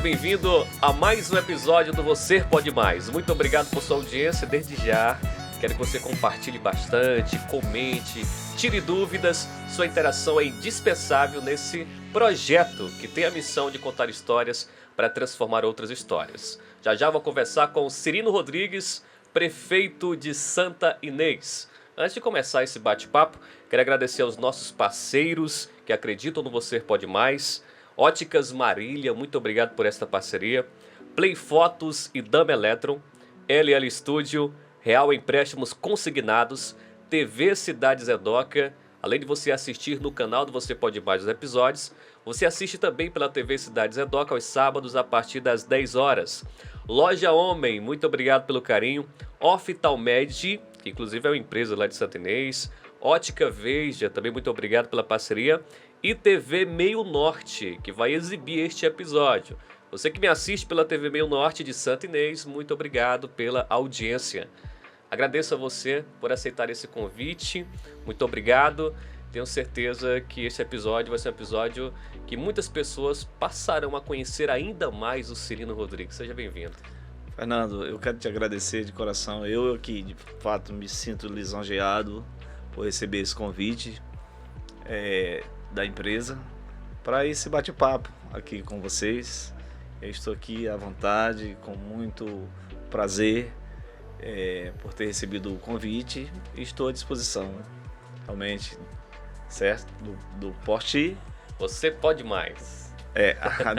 bem-vindo a mais um episódio do Você Pode Mais. Muito obrigado por sua audiência desde já. Quero que você compartilhe bastante, comente, tire dúvidas. Sua interação é indispensável nesse projeto que tem a missão de contar histórias para transformar outras histórias. Já vou conversar com Cirino Rodrigues, prefeito de Santa Inês. Antes de começar esse bate-papo, quero agradecer aos nossos parceiros que acreditam no Você Pode Mais. Óticas Marília, muito obrigado por esta parceria. Play Fotos e Dama Eletron. LL Studio, Real Empréstimos Consignados. TV Cidade Zedoca. Além de você assistir no canal do Você Pode Mais os episódios, você assiste também pela TV Cidade Zedoca aos sábados a partir das 10 horas. Loja Homem, muito obrigado pelo carinho. Oftalmed, que inclusive é uma empresa lá de Santa Inês. Ótica Veja, também muito obrigado pela parceria. E TV Meio Norte, que vai exibir este episódio. Você que me assiste pela TV Meio Norte de Santa Inês, muito obrigado pela audiência. Agradeço a você por aceitar esse convite, muito obrigado. Tenho certeza que esse episódio vai ser um episódio que muitas pessoas passarão a conhecer ainda mais o Cirino Rodrigues. Seja bem-vindo. Fernando, eu quero te agradecer de coração. Eu aqui, de fato, me sinto lisonjeado por receber esse convite da empresa para esse bate-papo aqui com vocês. Eu estou aqui à vontade, com muito prazer por ter recebido o convite e estou à disposição, realmente, certo? Do Porti. Você Pode Mais.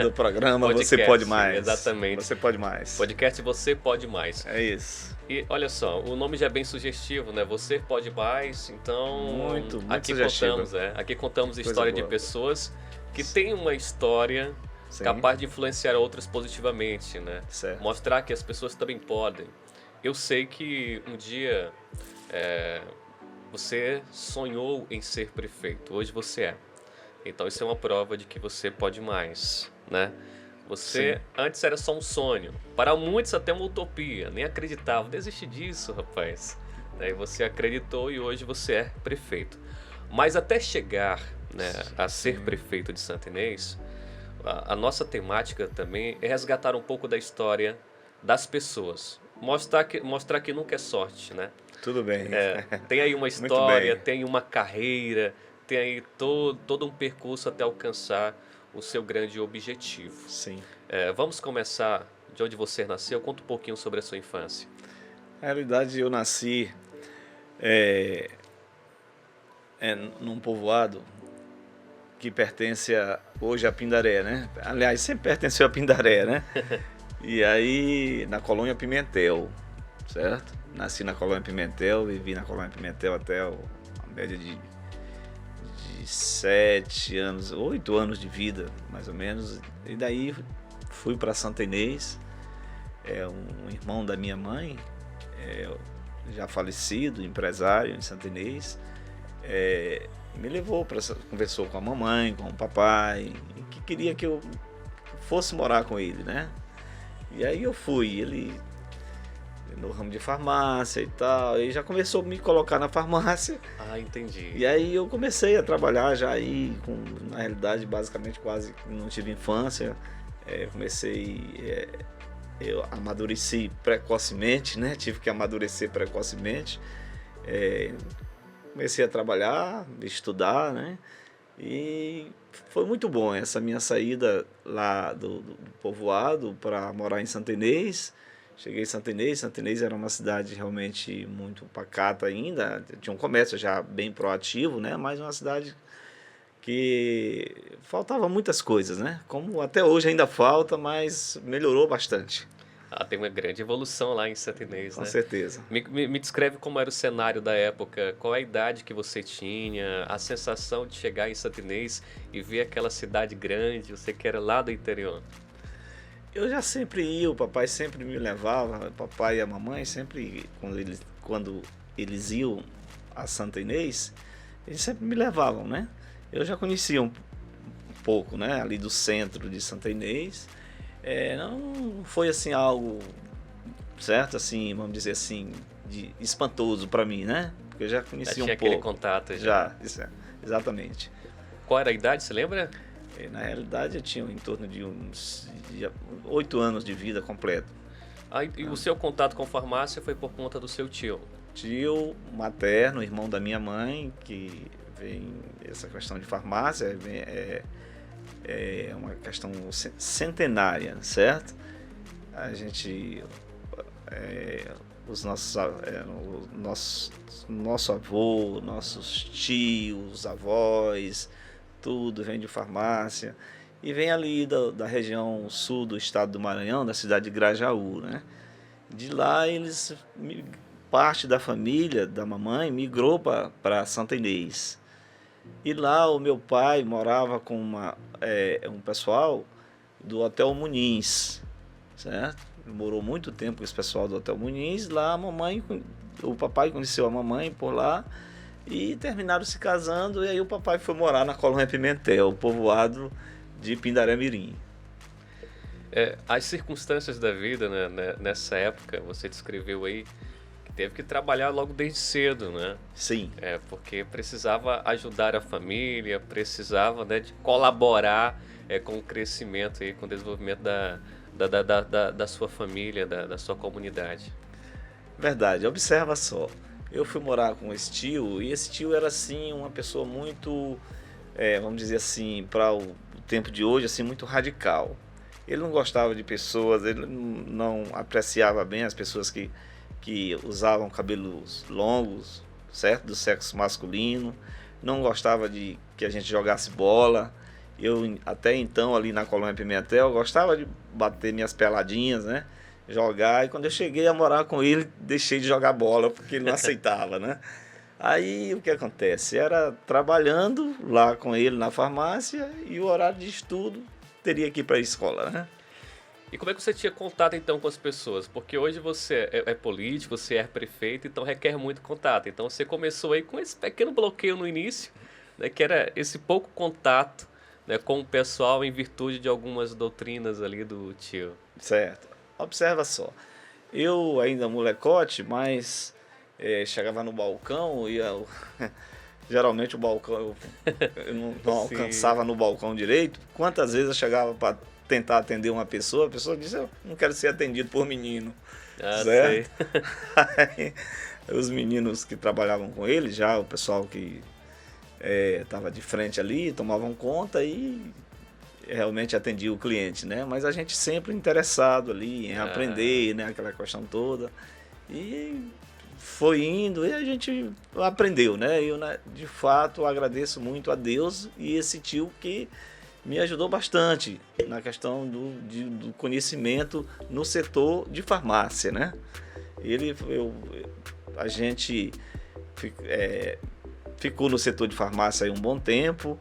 Do programa podcast, Você Pode Mais. Exatamente. Você Pode Mais. Podcast Você Pode Mais. É isso. E olha só, o nome já é bem sugestivo, né? Você Pode Mais, então muito aqui sugestivo. aqui contamos a Coisa história boa. de pessoas que têm uma história Sim. capaz de influenciar outras positivamente, né? Certo. Mostrar que as pessoas também podem. Eu sei que um dia você sonhou em ser prefeito, hoje você é. Então isso é uma prova de que você pode mais, né? Você antes era só um sonho, para muitos até uma utopia, nem acreditavam, desiste disso, rapaz. Aí você acreditou e hoje você é prefeito. Mas até chegar, né, a ser prefeito de Santa Inês, a nossa temática também é resgatar um pouco da história das pessoas. Mostrar que nunca é sorte, né? Tudo bem. Tem aí uma Muito história, bem. tem uma carreira, tem aí todo um percurso até alcançar o seu grande objetivo. Sim. Vamos começar de onde você nasceu. Conta um pouquinho sobre a sua infância. Na realidade, eu nasci num povoado que pertence hoje a Pindaré, né? Aliás, sempre pertenceu a Pindaré, né? E aí, na Colônia Pimentel, certo? Nasci na Colônia Pimentel, vivi na Colônia Pimentel até a média de 7 anos, 8 anos de vida, mais ou menos. E daí fui para Santa Inês, um irmão da minha mãe, já falecido, empresário em Santa Inês, me levou conversou com a mamãe, com o papai, que queria que eu fosse morar com ele, né? E aí eu fui, ele no ramo de farmácia e tal, e já começou a me colocar na farmácia. Ah, entendi. E aí eu comecei a trabalhar já aí, na realidade, basicamente quase não tive infância. Eu amadureci precocemente, né? Tive que amadurecer precocemente. Comecei a trabalhar, estudar, né? E foi muito bom essa minha saída lá do povoado para morar em Santa Inês. Cheguei em Santa Inês era uma cidade realmente muito pacata ainda, tinha um comércio já bem proativo, né? Mas uma cidade que faltava muitas coisas, né? Como até hoje ainda falta, mas melhorou bastante. Tem uma grande evolução lá em Santa Inês, Com né? certeza. Me descreve como era o cenário da época, qual é a idade que você tinha, a sensação de chegar em Santa Inês e ver aquela cidade grande, você que era lá do interior. Eu já sempre ia, o papai sempre me levava, o papai e a mamãe sempre, quando eles iam a Santa Inês, eles sempre me levavam, né? Eu já conhecia um pouco, né, ali do centro de Santa Inês. Não foi assim algo, certo, assim, vamos dizer assim, de espantoso para mim, né? Porque eu já conhecia Já tinha um aquele pouco. contato Já, exatamente. Qual era a idade, você lembra? E, na realidade, eu tinha em torno de uns 8 anos de vida completo. E o seu contato com farmácia foi por conta do seu tio? Tio materno, irmão da minha mãe, que vem essa questão de farmácia, é uma questão centenária, certo? A gente, nosso avô, nossos tios, avós, tudo vem de farmácia. E vem ali da região sul do estado do Maranhão, da cidade de Grajaú, né? De lá, parte da família da mamãe migrou para Santa Inês. E lá o meu pai morava com um pessoal do Hotel Muniz, certo? Ele morou muito tempo com esse pessoal do Hotel Muniz. Lá o papai conheceu a mamãe por lá e terminaram se casando. E aí o papai foi morar na Colônia Pimentel, povoado de Pindaré-Mirim. As circunstâncias da vida, né, nessa época, você descreveu aí, que teve que trabalhar logo desde cedo, né? Sim. Porque precisava ajudar a família, precisava, né, de colaborar com o crescimento e com o desenvolvimento da sua família, da sua comunidade. Verdade, observa só. Eu fui morar com esse tio, e esse tio era assim uma pessoa muito, vamos dizer assim, para o tempo de hoje, assim, muito radical. Ele não gostava de pessoas, ele não apreciava bem as pessoas que usavam cabelos longos, certo? Do sexo masculino. Não gostava de que a gente jogasse bola. Eu, até então, ali na Colônia Pimentel, gostava de bater minhas peladinhas, né? Jogar. E quando eu cheguei a morar com ele, deixei de jogar bola, porque ele não aceitava, né? Aí, o que acontece? Era trabalhando lá com ele na farmácia e o horário de estudo teria que ir para a escola, né? E como é que você tinha contato, então, com as pessoas? Porque hoje você é político, você é prefeito, então requer muito contato. Então, você começou aí com esse pequeno bloqueio no início, né, que era esse pouco contato, né, com o pessoal em virtude de algumas doutrinas ali do tio. Certo. Observa só. Eu ainda molecote, mas chegava no balcão e geralmente o balcão eu não alcançava no balcão direito. Quantas vezes eu chegava para tentar atender uma pessoa, a pessoa disse: eu não quero ser atendido por menino. Certo? Aí, os meninos que trabalhavam com ele, já o pessoal que estava de frente ali, tomavam conta e realmente atendia o cliente, né? Mas a gente sempre interessado ali em aprender, né? Aquela questão toda. E foi indo e a gente aprendeu, né? Eu, de fato, agradeço muito a Deus e esse tio que me ajudou bastante na questão do conhecimento no setor de farmácia, né? A gente ficou no setor de farmácia aí um bom tempo.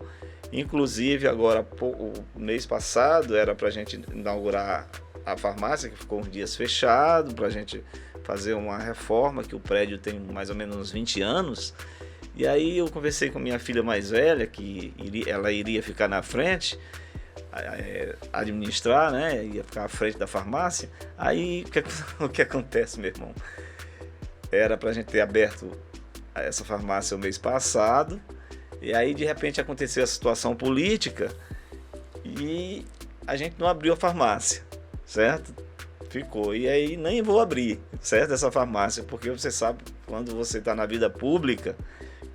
Inclusive, agora, o mês passado, era para a gente inaugurar a farmácia, que ficou uns dias fechado, para a gente fazer uma reforma, que o prédio tem mais ou menos uns 20 anos. E aí eu conversei com minha filha mais velha, que ela iria ficar na frente, administrar, né? Ia ficar à frente da farmácia. Aí o que acontece, meu irmão? Era para a gente ter aberto essa farmácia o mês passado, e aí de repente aconteceu a situação política e a gente não abriu a farmácia, certo? Ficou, e aí nem vou abrir, certo? Essa farmácia, porque você sabe, quando você está na vida pública,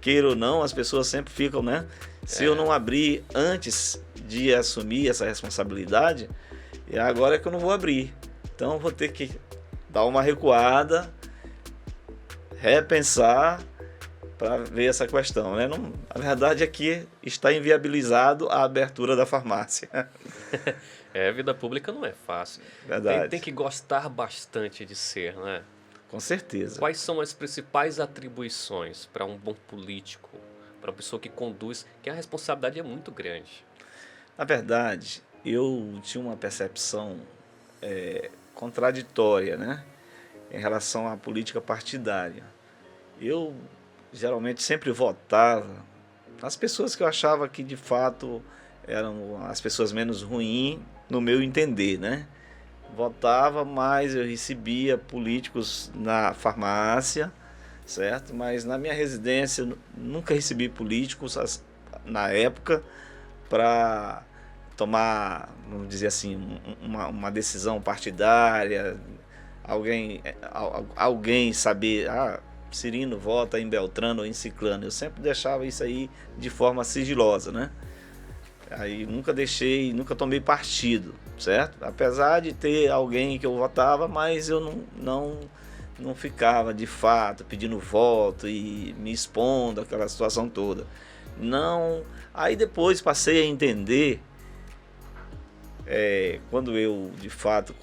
queira ou não, as pessoas sempre ficam, né? Se eu não abrir antes de assumir essa responsabilidade, e agora é que eu não vou abrir. Então eu vou ter que dar uma recuada, repensar para ver essa questão, né? Não, a verdade é que está inviabilizado a abertura da farmácia. Vida pública não é fácil. Verdade. Tem que gostar bastante de ser, né? Com certeza. Quais são as principais atribuições para um bom político, para uma pessoa que conduz, que a responsabilidade é muito grande? Na verdade, eu tinha uma percepção contraditória, né, em relação à política partidária. Eu geralmente sempre votava nas pessoas que eu achava que de fato eram as pessoas menos ruins no meu entender, né? Votava, mas eu recebia políticos na farmácia, certo? Mas na minha residência nunca recebi políticos na época para tomar, vamos dizer assim, uma decisão partidária, alguém saber, Cirino vota em Beltrano ou em Ciclano. Eu sempre deixava isso aí de forma sigilosa, né? Aí nunca tomei partido, certo? Apesar de ter alguém que eu votava, mas eu não ficava de fato pedindo voto e me expondo àquela situação toda. Não. Aí depois passei a entender, quando eu de fato,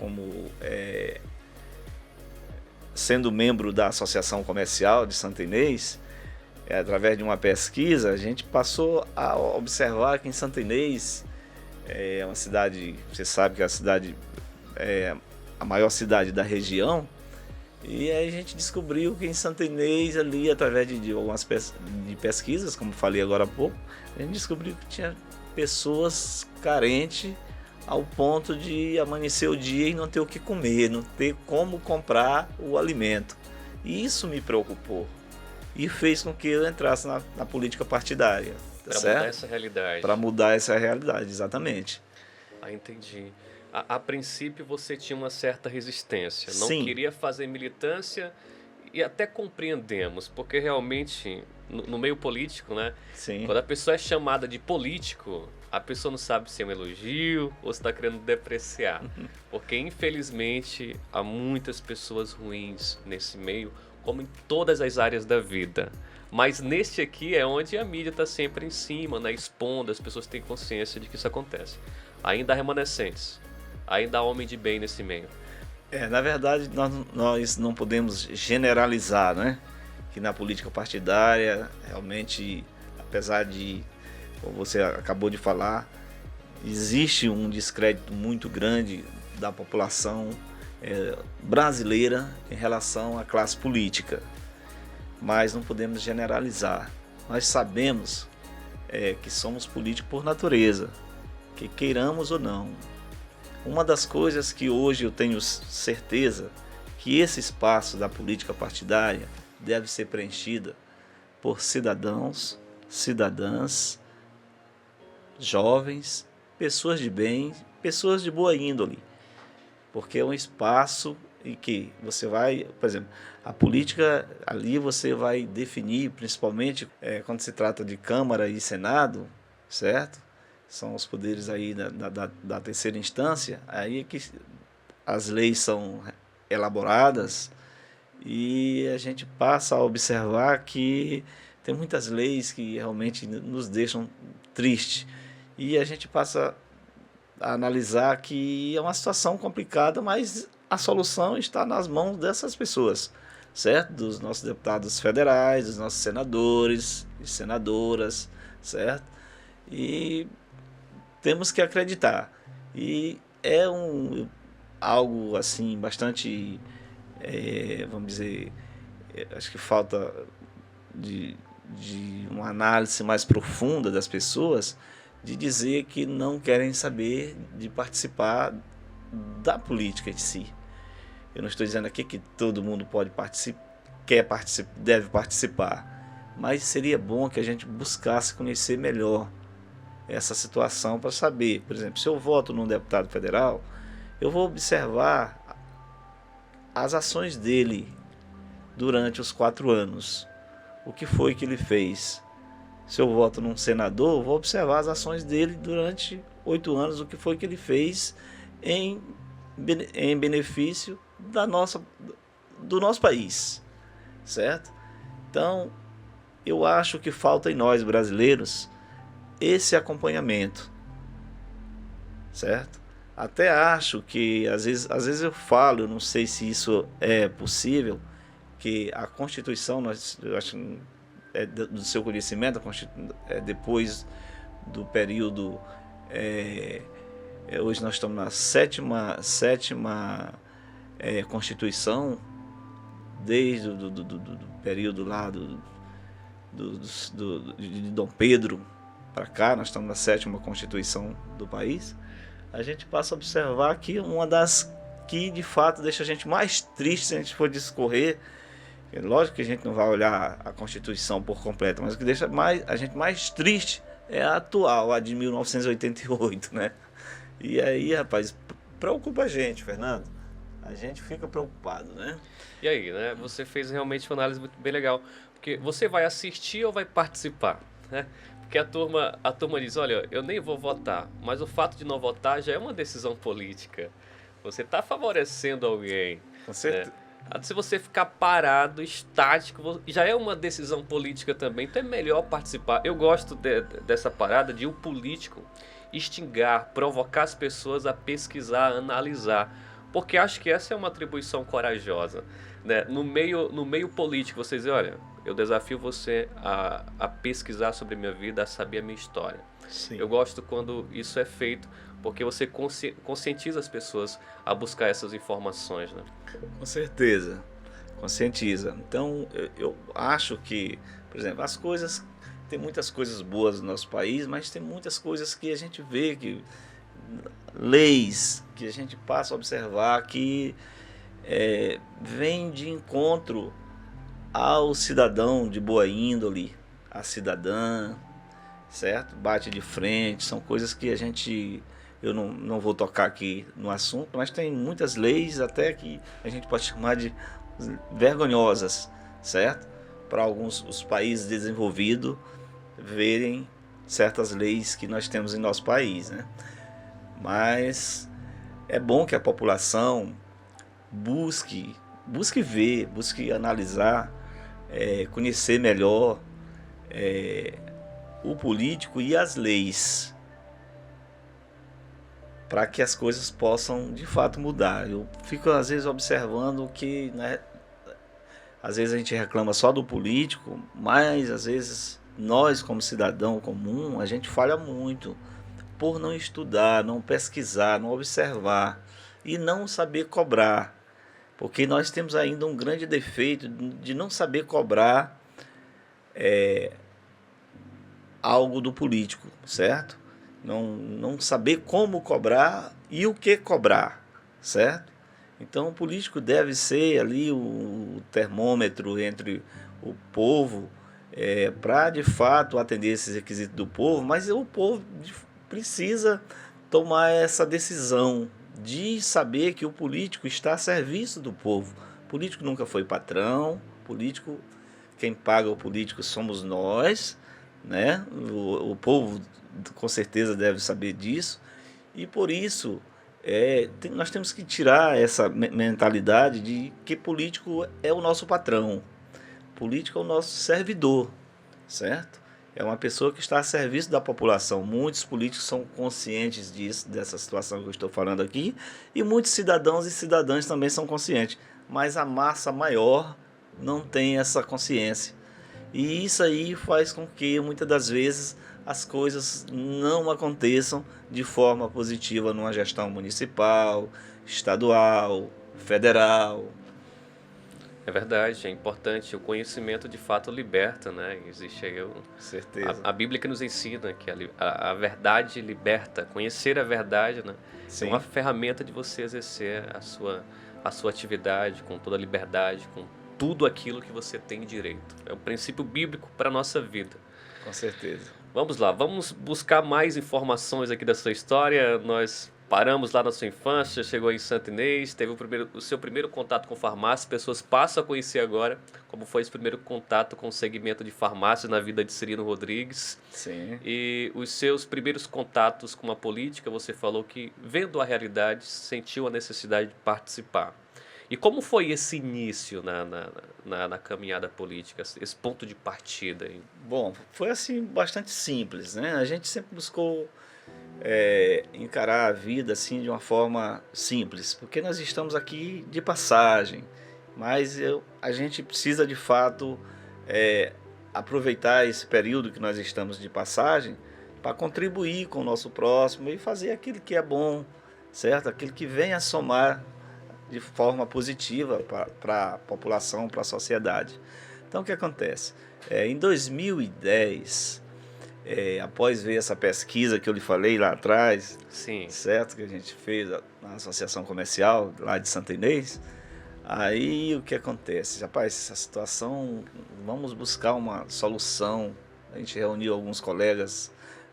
sendo membro da Associação Comercial de Santa Inês, através de uma pesquisa, a gente passou a observar que em Santa Inês é uma cidade, você sabe que a cidade é a maior cidade da região, e aí a gente descobriu que em Santa Inês, ali, através de algumas pesquisas, como falei agora há pouco, a gente descobriu que tinha pessoas carentes ao ponto de amanhecer o dia e não ter o que comer, não ter como comprar o alimento. E isso me preocupou e fez com que eu entrasse na política partidária. Para mudar essa realidade. Para mudar essa realidade, exatamente. Entendi. A princípio você tinha uma certa resistência, não Sim. queria fazer militância, e até compreendemos, porque realmente no meio político, né? Sim. Quando a pessoa é chamada de político, a pessoa não sabe se é um elogio ou se está querendo depreciar. Porque infelizmente há muitas pessoas ruins nesse meio, como em todas as áreas da vida. Mas neste aqui é onde a mídia está sempre em cima, né, expondo, as pessoas têm consciência de que isso acontece. Ainda há remanescentes, ainda há homem de bem nesse meio. Na verdade, nós não podemos generalizar, né? Que na política partidária, realmente, apesar de, como você acabou de falar, existe um descrédito muito grande da população brasileira em relação à classe política, mas não podemos generalizar. Nós sabemos que somos políticos por natureza, que queiramos ou não. Uma das coisas que hoje eu tenho certeza que esse espaço da política partidária deve ser preenchida por cidadãos, cidadãs, jovens, pessoas de bem, pessoas de boa índole. Porque é um espaço em que você vai, por exemplo, a política ali você vai definir, principalmente quando se trata de Câmara e Senado, certo? São os poderes aí da terceira instância, aí é que as leis são elaboradas e a gente passa a observar que tem muitas leis que realmente nos deixam tristes e a gente passa a analisar que é uma situação complicada, mas a solução está nas mãos dessas pessoas, certo? Dos nossos deputados federais, dos nossos senadores e senadoras, certo? E temos que acreditar. E é algo assim bastante, vamos dizer, acho que falta de uma análise mais profunda das pessoas, de dizer que não querem saber de participar da política em si. Eu não estou dizendo aqui que todo mundo pode deve participar, mas seria bom que a gente buscasse conhecer melhor essa situação para saber, por exemplo, se eu voto num deputado federal, eu vou observar as ações dele durante os 4 anos. O que foi que ele fez? Se eu voto num senador, eu vou observar as ações dele durante 8 anos, o que foi que ele fez em benefício do nosso país, certo? Então, eu acho que falta em nós brasileiros esse acompanhamento, certo? Até acho que, às vezes eu falo, eu não sei se isso é possível, que a Constituição, eu acho do seu conhecimento, depois do período, hoje nós estamos na sétima Constituição, desde do período lá de Dom Pedro para cá, nós estamos na 7ª Constituição do país, a gente passa a observar que uma das que de fato deixa a gente mais triste se a gente for discorrer, lógico que a gente não vai olhar a Constituição por completo, mas o que deixa a gente mais triste é a atual, a de 1988, né? E aí, rapaz, preocupa a gente, Fernando. A gente fica preocupado, né? E aí, né? Você fez realmente uma análise muito bem legal. Porque você vai assistir ou vai participar, né? Porque a turma diz, olha, eu nem vou votar, mas o fato de não votar já é uma decisão política. Você está favorecendo alguém, Com né? certeza. Se você ficar parado, estático, já é uma decisão política também. Então é melhor participar. Eu gosto dessa parada de o político instigar, provocar as pessoas a pesquisar, a analisar. Porque acho que essa é uma atribuição corajosa, né? No meio político, você dizer, olha, eu desafio você a pesquisar sobre a minha vida, a saber a minha história. Sim. Eu gosto quando isso é feito, porque você conscientiza as pessoas a buscar essas informações, né? Com certeza, conscientiza. Então, eu acho que, por exemplo, tem muitas coisas boas no nosso país, mas tem muitas coisas que a gente vê, leis que a gente passa a observar que vêm de encontro ao cidadão de boa índole, à cidadã, certo? Bate de frente, são coisas que eu não vou tocar aqui no assunto, mas tem muitas leis até que a gente pode chamar de vergonhosas, certo? Para alguns os países desenvolvidos verem certas leis que nós temos em nosso país, né? Mas é bom que a população busque ver, busque analisar, conhecer melhor o político e as leis, para que as coisas possam de fato mudar. Eu fico às vezes observando que, né, às vezes a gente reclama só do político, mas às vezes nós como cidadão comum, a gente falha muito por não estudar, não pesquisar, não observar e não saber cobrar. Porque nós temos ainda um grande defeito de não saber cobrar algo do político, certo? Não saber como cobrar e o que cobrar, certo? Então o político deve ser ali o termômetro entre o povo, para de fato atender esses requisitos do povo, mas o povo precisa tomar essa decisão de saber que o político está a serviço do povo. O político nunca foi patrão, político, quem paga o político somos nós, né? O povo com certeza deve saber disso, e por isso nós temos que tirar essa mentalidade de que político é o nosso patrão, político é o nosso servidor, certo? É uma pessoa que está a serviço da população. Muitos políticos são conscientes disso, dessa situação que eu estou falando aqui, e muitos cidadãos e cidadãs também são conscientes, mas a massa maior não tem essa consciência. E isso aí faz com que muitas das vezes as coisas não aconteçam de forma positiva numa gestão municipal, estadual, federal. É verdade, é importante. O conhecimento de fato liberta, né? Existe aí Certeza. a Bíblia que nos ensina que a verdade liberta. Conhecer a verdade, né? Sim. É uma ferramenta de você exercer a sua atividade com toda a liberdade, com tudo aquilo que você tem direito. É um princípio bíblico para a nossa vida. Com certeza. Vamos lá, vamos buscar mais informações aqui da sua história. Nós paramos lá na sua infância, chegou em Santa Inês, teve o seu primeiro contato com farmácia, pessoas passam a conhecer agora como foi esse primeiro contato com o segmento de farmácia na vida de Cirino Rodrigues. Sim. E os seus primeiros contatos com a política, você falou que, vendo a realidade, sentiu a necessidade de participar. E como foi esse início na caminhada política, esse ponto de partida? Bom, foi assim bastante simples, né? A gente sempre buscou encarar a vida assim de uma forma simples, porque nós estamos aqui de passagem, mas a gente precisa de fato aproveitar esse período que nós estamos de passagem para contribuir com o nosso próximo e fazer aquilo que é bom, certo? Aquilo que vem a somar de forma positiva para a população, para a sociedade. Então, o que acontece? Em 2010, após ver essa pesquisa que eu lhe falei lá atrás, Sim. certo? Que a gente fez na Associação Comercial lá de Santa Inês, aí o que acontece? Rapaz, essa situação, vamos buscar uma solução a gente reuniu alguns colegas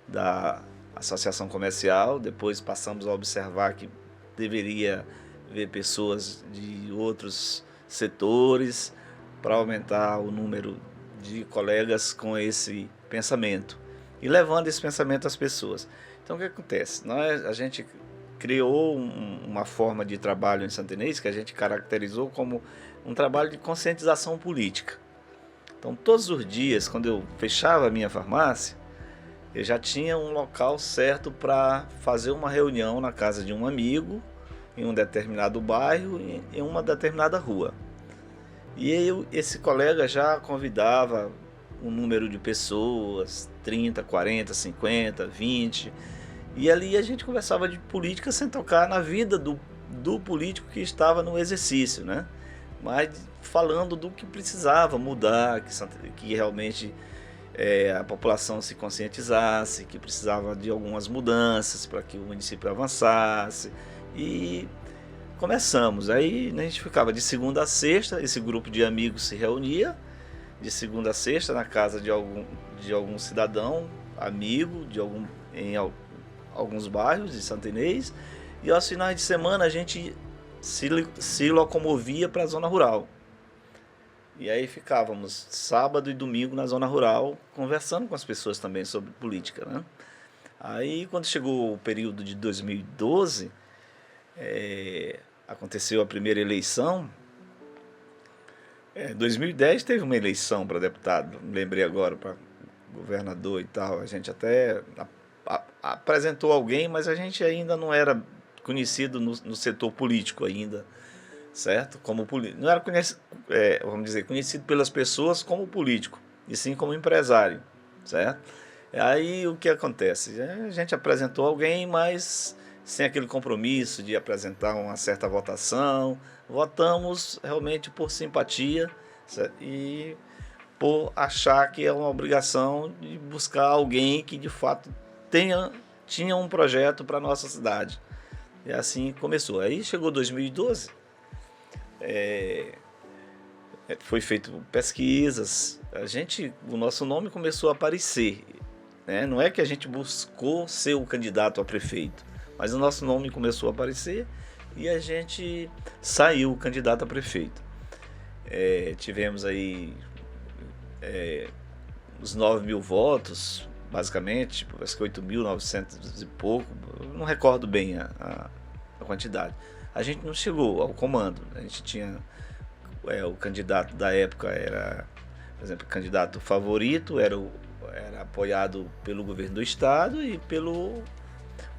da associação comercial, depois passamos a observar que deveria ver pessoas de outros setores para aumentar o número de colegas com esse pensamento e levando esse pensamento às pessoas. Então o que acontece? A gente criou uma forma de trabalho em Santa Inês que a gente caracterizou como um trabalho de conscientização política. Então todos os dias, quando eu fechava a minha farmácia, eu já tinha um local certo para fazer uma reunião na casa de um amigo, em um determinado bairro, em uma determinada rua. E esse colega já convidava um número de pessoas, 30, 40, 50, 20, e ali a gente conversava de política sem tocar na vida do político que estava no exercício, né? Mas falando do que precisava mudar, que realmente a população se conscientizasse, que precisava de algumas mudanças para que o município avançasse. E começamos. Aí a gente ficava de segunda a sexta, esse grupo de amigos se reunia de segunda a sexta na casa de algum cidadão, amigo, em alguns bairros de Santa Inês, e aos finais de semana a gente se locomovia para a zona rural. E aí ficávamos sábado e domingo na zona rural, conversando com as pessoas também sobre política, né? Aí quando chegou o período de 2012, aconteceu a primeira eleição. 2010 teve uma eleição para deputado, me lembrei agora, para governador e tal. A gente até apresentou alguém, mas a gente ainda não era conhecido no setor político ainda, certo? Não era vamos dizer, conhecido pelas pessoas como político, e sim como empresário, certo? Aí o que acontece? A gente apresentou alguém, mas sem aquele compromisso de apresentar uma certa votação. Votamos realmente por simpatia, certo? E por achar que é uma obrigação de buscar alguém que de fato tinha um projeto para a nossa cidade. E assim começou. Aí chegou 2012, foi feito pesquisas, o nosso nome começou a aparecer, né? Não é que a gente buscou ser o candidato a prefeito, mas o nosso nome começou a aparecer e a gente saiu candidato a prefeito. Tivemos aí os 9.000 votos, basicamente, acho que 8.900 e pouco, não recordo bem a quantidade. A gente não chegou ao comando, a gente tinha o candidato da época era, por exemplo, o candidato favorito era apoiado pelo governo do estado e pelo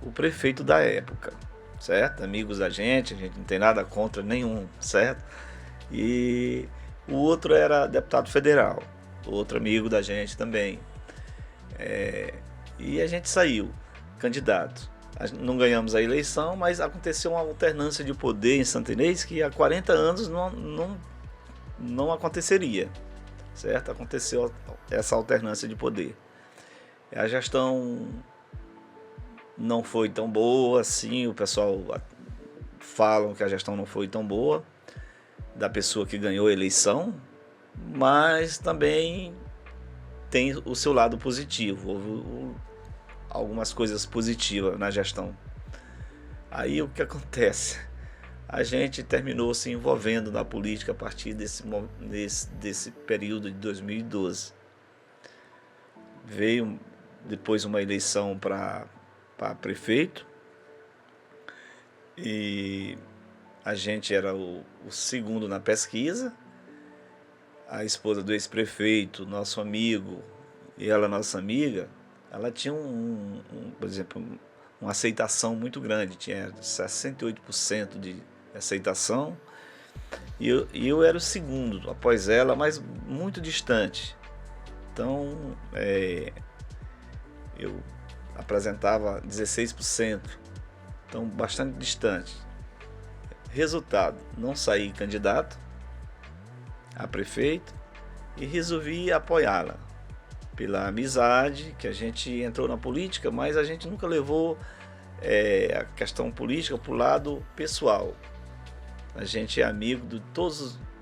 o prefeito da época, certo? Amigos da gente, a gente não tem nada contra nenhum, certo? E o outro era deputado federal, outro amigo da gente também. E a gente saiu candidato. Não ganhamos a eleição, mas aconteceu uma alternância de poder em Santa Inês que há 40 anos não aconteceria, certo? Aconteceu essa alternância de poder. A gestão não foi tão boa assim, o pessoal fala que a gestão não foi tão boa da pessoa que ganhou a eleição, mas também tem o seu lado positivo. Houve algumas coisas positivas na gestão. Aí o que acontece? A gente terminou se envolvendo na política a partir desse período de 2012. Veio depois uma eleição para prefeito e a gente era o segundo na pesquisa. A esposa do ex-prefeito, nosso amigo, e ela, nossa amiga, ela tinha por exemplo, uma aceitação muito grande, tinha 68% de aceitação, e eu era o segundo após ela, mas muito distante. Então, eu apresentava 16%, então bastante distante. Resultado, não saí candidato a prefeito e resolvi apoiá-la pela amizade, que a gente entrou na política, mas a gente nunca levou a questão política para o lado pessoal. A gente é amigo de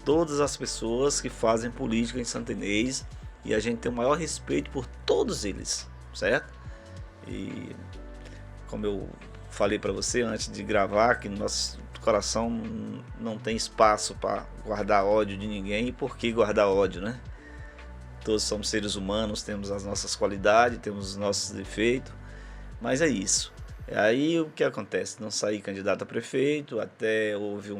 todas as pessoas que fazem política em Santa Inês, e a gente tem o maior respeito por todos eles, certo? E como eu falei para você antes de gravar, que no nosso coração não tem espaço para guardar ódio de ninguém. E por que guardar ódio, né? Todos somos seres humanos, temos as nossas qualidades, temos os nossos defeitos, mas é isso. Aí o que acontece? Não saí candidato a prefeito, até houve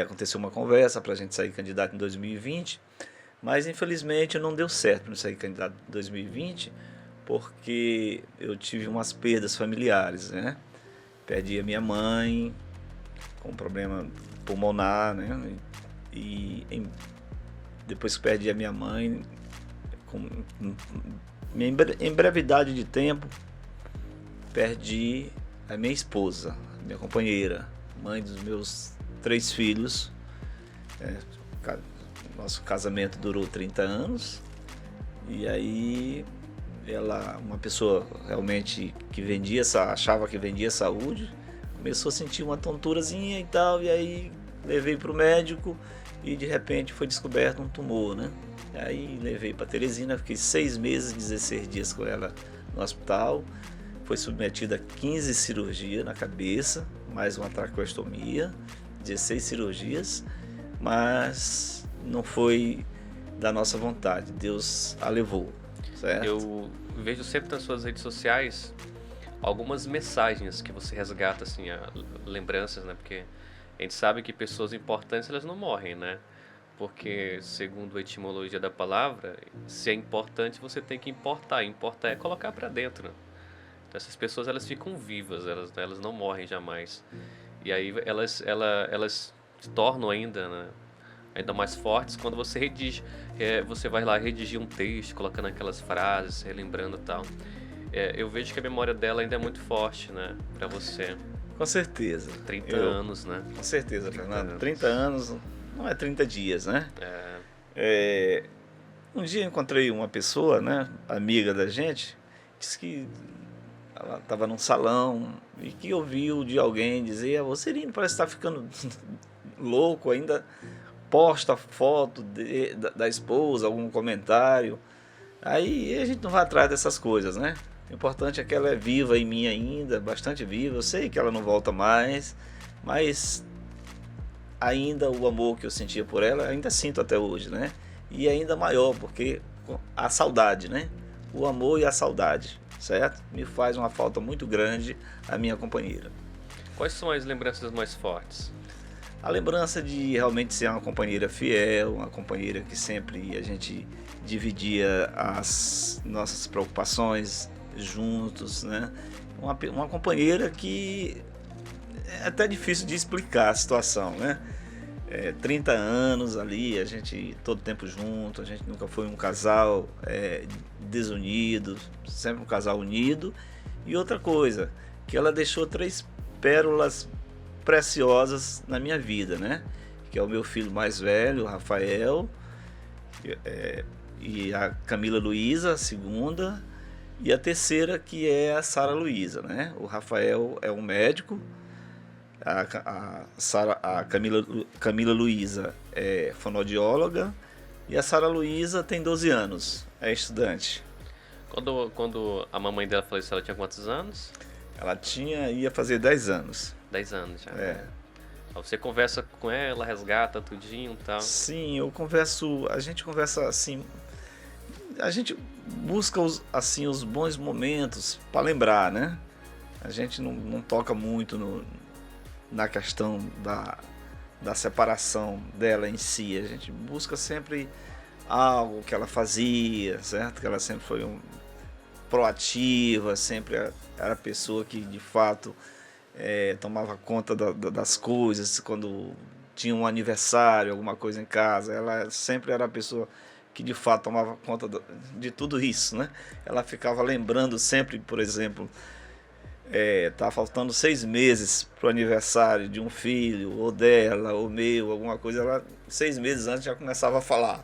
aconteceu uma conversa para a gente sair candidato em 2020, mas infelizmente não deu certo para sair candidato em 2020, porque eu tive umas perdas familiares, né? Perdi a minha mãe com um problema pulmonar, né? Depois que perdi a minha mãe, em brevidade de tempo, perdi a minha esposa, minha companheira, mãe dos meus 3 filhos. Nosso casamento durou 30 anos, e aí uma pessoa realmente que achava que vendia saúde, começou a sentir uma tonturazinha e tal, e aí levei para o médico e de repente foi descoberto um tumor, né? Aí levei para Teresina, fiquei 6 meses, 16 dias com ela no hospital, foi submetida a 15 cirurgias na cabeça, mais uma traqueostomia, 16 cirurgias, mas não foi da nossa vontade, Deus a levou. Certo. Eu vejo sempre nas suas redes sociais algumas mensagens que você resgata, assim, lembranças, né? Porque a gente sabe que pessoas importantes, elas não morrem, né? Porque, segundo a etimologia da palavra, se é importante, você tem que importar. Importar é colocar para dentro. Então, essas pessoas, elas ficam vivas, elas não morrem jamais. E aí elas se tornam ainda, né, ainda mais fortes quando você redige. Você vai lá redigir um texto, colocando aquelas frases, relembrando e tal. Eu vejo que a memória dela ainda é muito forte, né, para você. Com certeza. 30 anos, né? Com certeza, Fernando. 30 anos não é 30 dias, né? Um dia eu encontrei uma pessoa, né, amiga da gente, disse que ela estava num salão e que ouviu de alguém dizer: você Irino parece estar ficando louco, ainda posta foto da esposa, algum comentário. Aí a gente não vai atrás dessas coisas, né? O importante é que ela é viva em mim ainda, bastante viva. Eu sei que ela não volta mais, mas ainda o amor que eu sentia por ela, ainda sinto até hoje, né? E ainda maior, porque a saudade, né? O amor e a saudade, certo? Me faz uma falta muito grande a minha companheira. Quais são as lembranças mais fortes? A lembrança de realmente ser uma companheira fiel, uma companheira que sempre a gente dividia as nossas preocupações juntos, né? Uma companheira que é até difícil de explicar a situação, né? 30 anos ali, a gente todo tempo junto, a gente nunca foi um casal desunido, sempre um casal unido. E outra coisa, que ela deixou 3 pérolas preciosas na minha vida, né? Que é o meu filho mais velho, o Rafael, e a Camila Luísa, a segunda, e a terceira, que é a Sara Luísa, né? O Rafael é um médico, a Camila Luísa é fonoaudióloga e a Sara Luísa tem 12 anos, é estudante. Quando a mamãe dela faleceu, ela tinha quantos anos? Ela ia fazer 10 anos. 10 anos já. Você conversa com ela, resgata tudinho e tal? Sim, a gente conversa assim, a gente busca os bons momentos para lembrar, né? A gente não toca muito na questão da separação dela em si. A gente busca sempre algo que ela fazia, certo? Que ela sempre foi proativa, sempre era a pessoa que de fato tomava conta das coisas. Quando tinha um aniversário, alguma coisa em casa, ela sempre era a pessoa que de fato tomava conta de tudo isso, né? Ela ficava lembrando sempre, por exemplo, tá faltando 6 meses para o aniversário de um filho, ou dela, ou meu, alguma coisa. Ela 6 meses antes já começava a falar,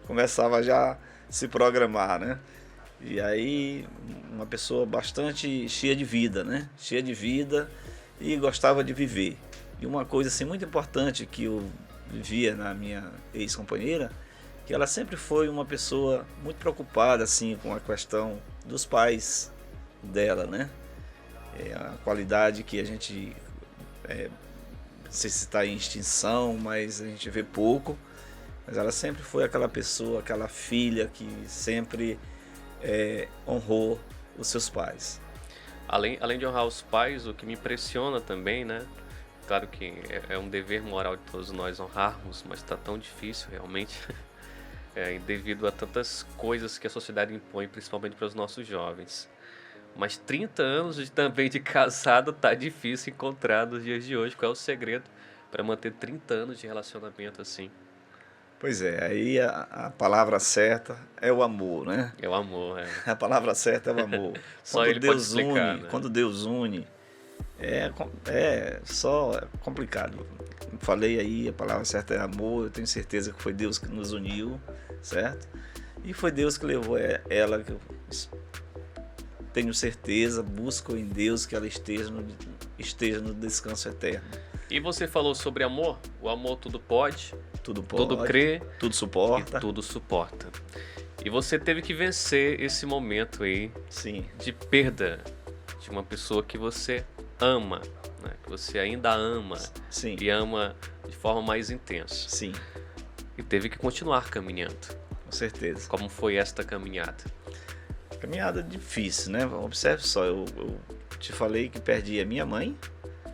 começava já a se programar, né? E aí, uma pessoa bastante cheia de vida, né? Cheia de vida e gostava de viver. E uma coisa assim muito importante que eu vivia na minha ex-companheira que ela sempre foi uma pessoa muito preocupada assim com a questão dos pais dela, né? A qualidade que a gente, não sei se está em extinção, mas a gente vê pouco, mas ela sempre foi aquela pessoa, aquela filha que sempre honrou os seus pais. Além de honrar os pais, o que me impressiona também, né? Claro que é um dever moral de todos nós honrarmos, mas está tão difícil realmente, devido a tantas coisas que a sociedade impõe, principalmente para os nossos jovens. Mas 30 anos também de casado tá difícil encontrar nos dias de hoje. Qual é o segredo para manter 30 anos de relacionamento assim? Pois é, aí a palavra certa é o amor, né? É o amor, A palavra certa é o amor. Só ele pode explicar, né? Quando Deus une, é só complicado. Falei aí, a palavra certa é amor, eu tenho certeza que foi Deus que nos uniu, certo? E foi Deus que levou ela, que eu tenho certeza, busco em Deus que ela esteja no descanso eterno. E você falou sobre amor? O amor tudo pode, Tudo pode, tudo crê tudo suporta. e tudo suporta. E você teve que vencer esse momento aí Sim, de perda de uma pessoa que você ama, né? Que você ainda ama sim, e ama de forma mais intensa. sim, E teve que continuar caminhando. com certeza. Como foi esta caminhada? Caminhada difícil, né? Observe só, eu te falei que perdi a minha mãe.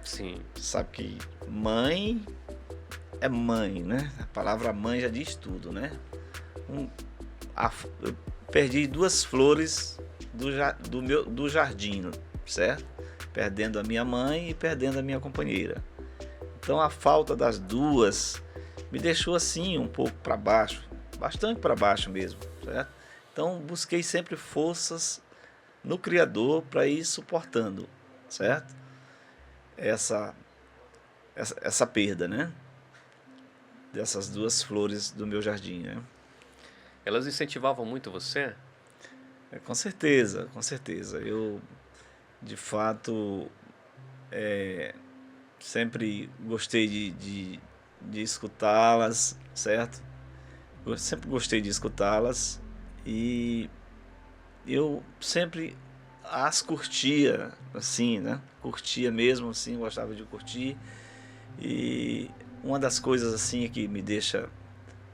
Sim, Sabe que mãe é mãe, né? A palavra mãe já diz tudo, né? Eu perdi duas flores do jardim, certo? Perdendo a minha mãe e perdendo a minha companheira. Então a falta das duas me deixou assim um pouco para baixo, bastante para baixo mesmo, certo? Então busquei sempre forças no Criador para ir suportando, certo? Essa perda, né? Dessas duas flores do meu jardim, né? elas incentivavam muito você? Com certeza, com certeza. Eu, de fato, sempre gostei de escutá-las, certo? Eu sempre gostei de escutá-las e eu sempre as curtia, assim, né? Curtia mesmo, assim, gostava de curtir. E uma das coisas, assim, que me deixa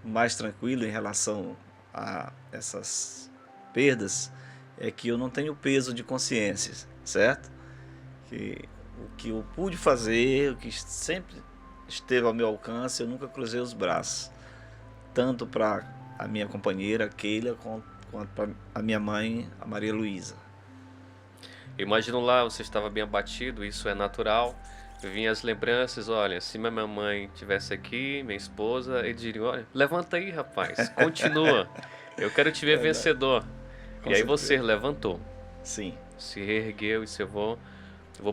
mais tranquilo em relação a essas perdas é que eu não tenho peso de consciência, certo? Que o que eu pude fazer, o que sempre esteve ao meu alcance, eu nunca cruzei os braços. Tanto para a minha companheira, Keila, quanto para a minha mãe, a Maria Luísa. Eu imagino lá, você estava bem abatido, isso é natural. Vinha as lembranças, olha, se minha mãe estivesse aqui, minha esposa, ele diria, olha, levanta aí, rapaz, continua. Eu quero te ver vencedor. Com E aí certeza. você levantou, Sim, se reergueu e disse, eu vou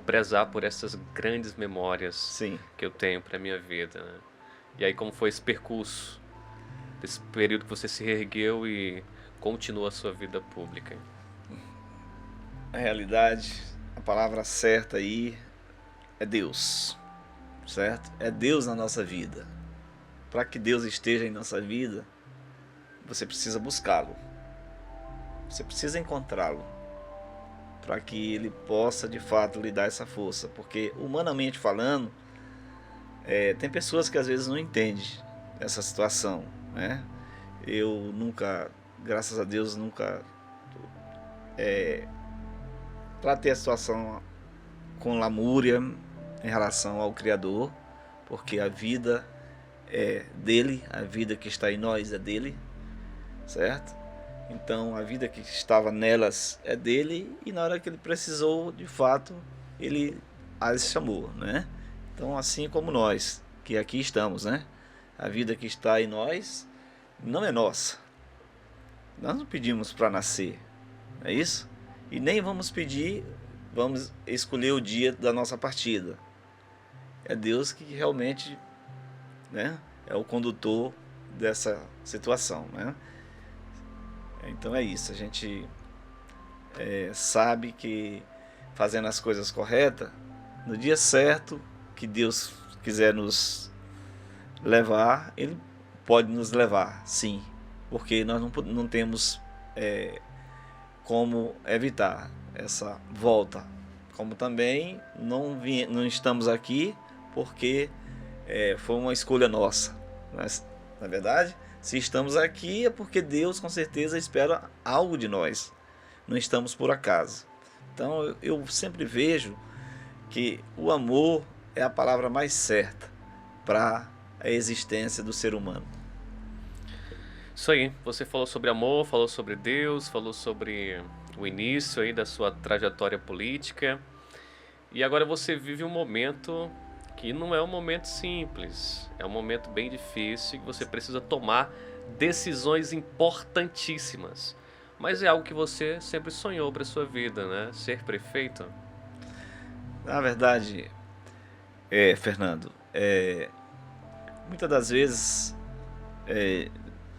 prezar por essas grandes memórias sim. que eu tenho para minha vida, né? E aí como foi esse percurso, desse período que você se reergueu e continua a sua vida pública? Na realidade, a palavra certa aí é Deus, certo? É Deus na nossa vida. Para que Deus esteja em nossa vida, você precisa buscá-lo. Você precisa encontrá-lo. Para que Ele possa, de fato, lhe dar essa força. Porque, humanamente falando, tem pessoas que às vezes não entendem essa situação, né? Eu nunca, graças a Deus, nunca tratei a situação com lamúria em relação ao Criador, porque a vida é dele, a vida que está em nós é dele, certo? Então a vida que estava nelas é dele, e na hora que ele precisou, de fato, ele as chamou, né? Então, assim como nós que aqui estamos, né? A vida que está em nós não é nossa. Nós não pedimos para nascer, não é isso? E nem vamos escolher o dia da nossa partida. É Deus que realmente, né, é o condutor dessa situação, né? Então é isso, a gente sabe que fazendo as coisas corretas, no dia certo que Deus quiser nos levar, Ele pode nos levar, sim, porque nós não temos como evitar essa volta. Como também não estamos aqui porque foi uma escolha nossa. Mas, na verdade, se estamos aqui é porque Deus com certeza espera algo de nós. Não estamos por acaso. Então eu sempre vejo que o amor é a palavra mais certa para a existência do ser humano. Isso aí, você falou sobre amor, falou sobre Deus, falou sobre o início aí da sua trajetória política. E agora você vive um momento que não é um momento simples, é um momento bem difícil, que você precisa tomar decisões importantíssimas. Mas é algo que você sempre sonhou para sua vida, né? Ser prefeito. Na verdade, Fernando, muitas das vezes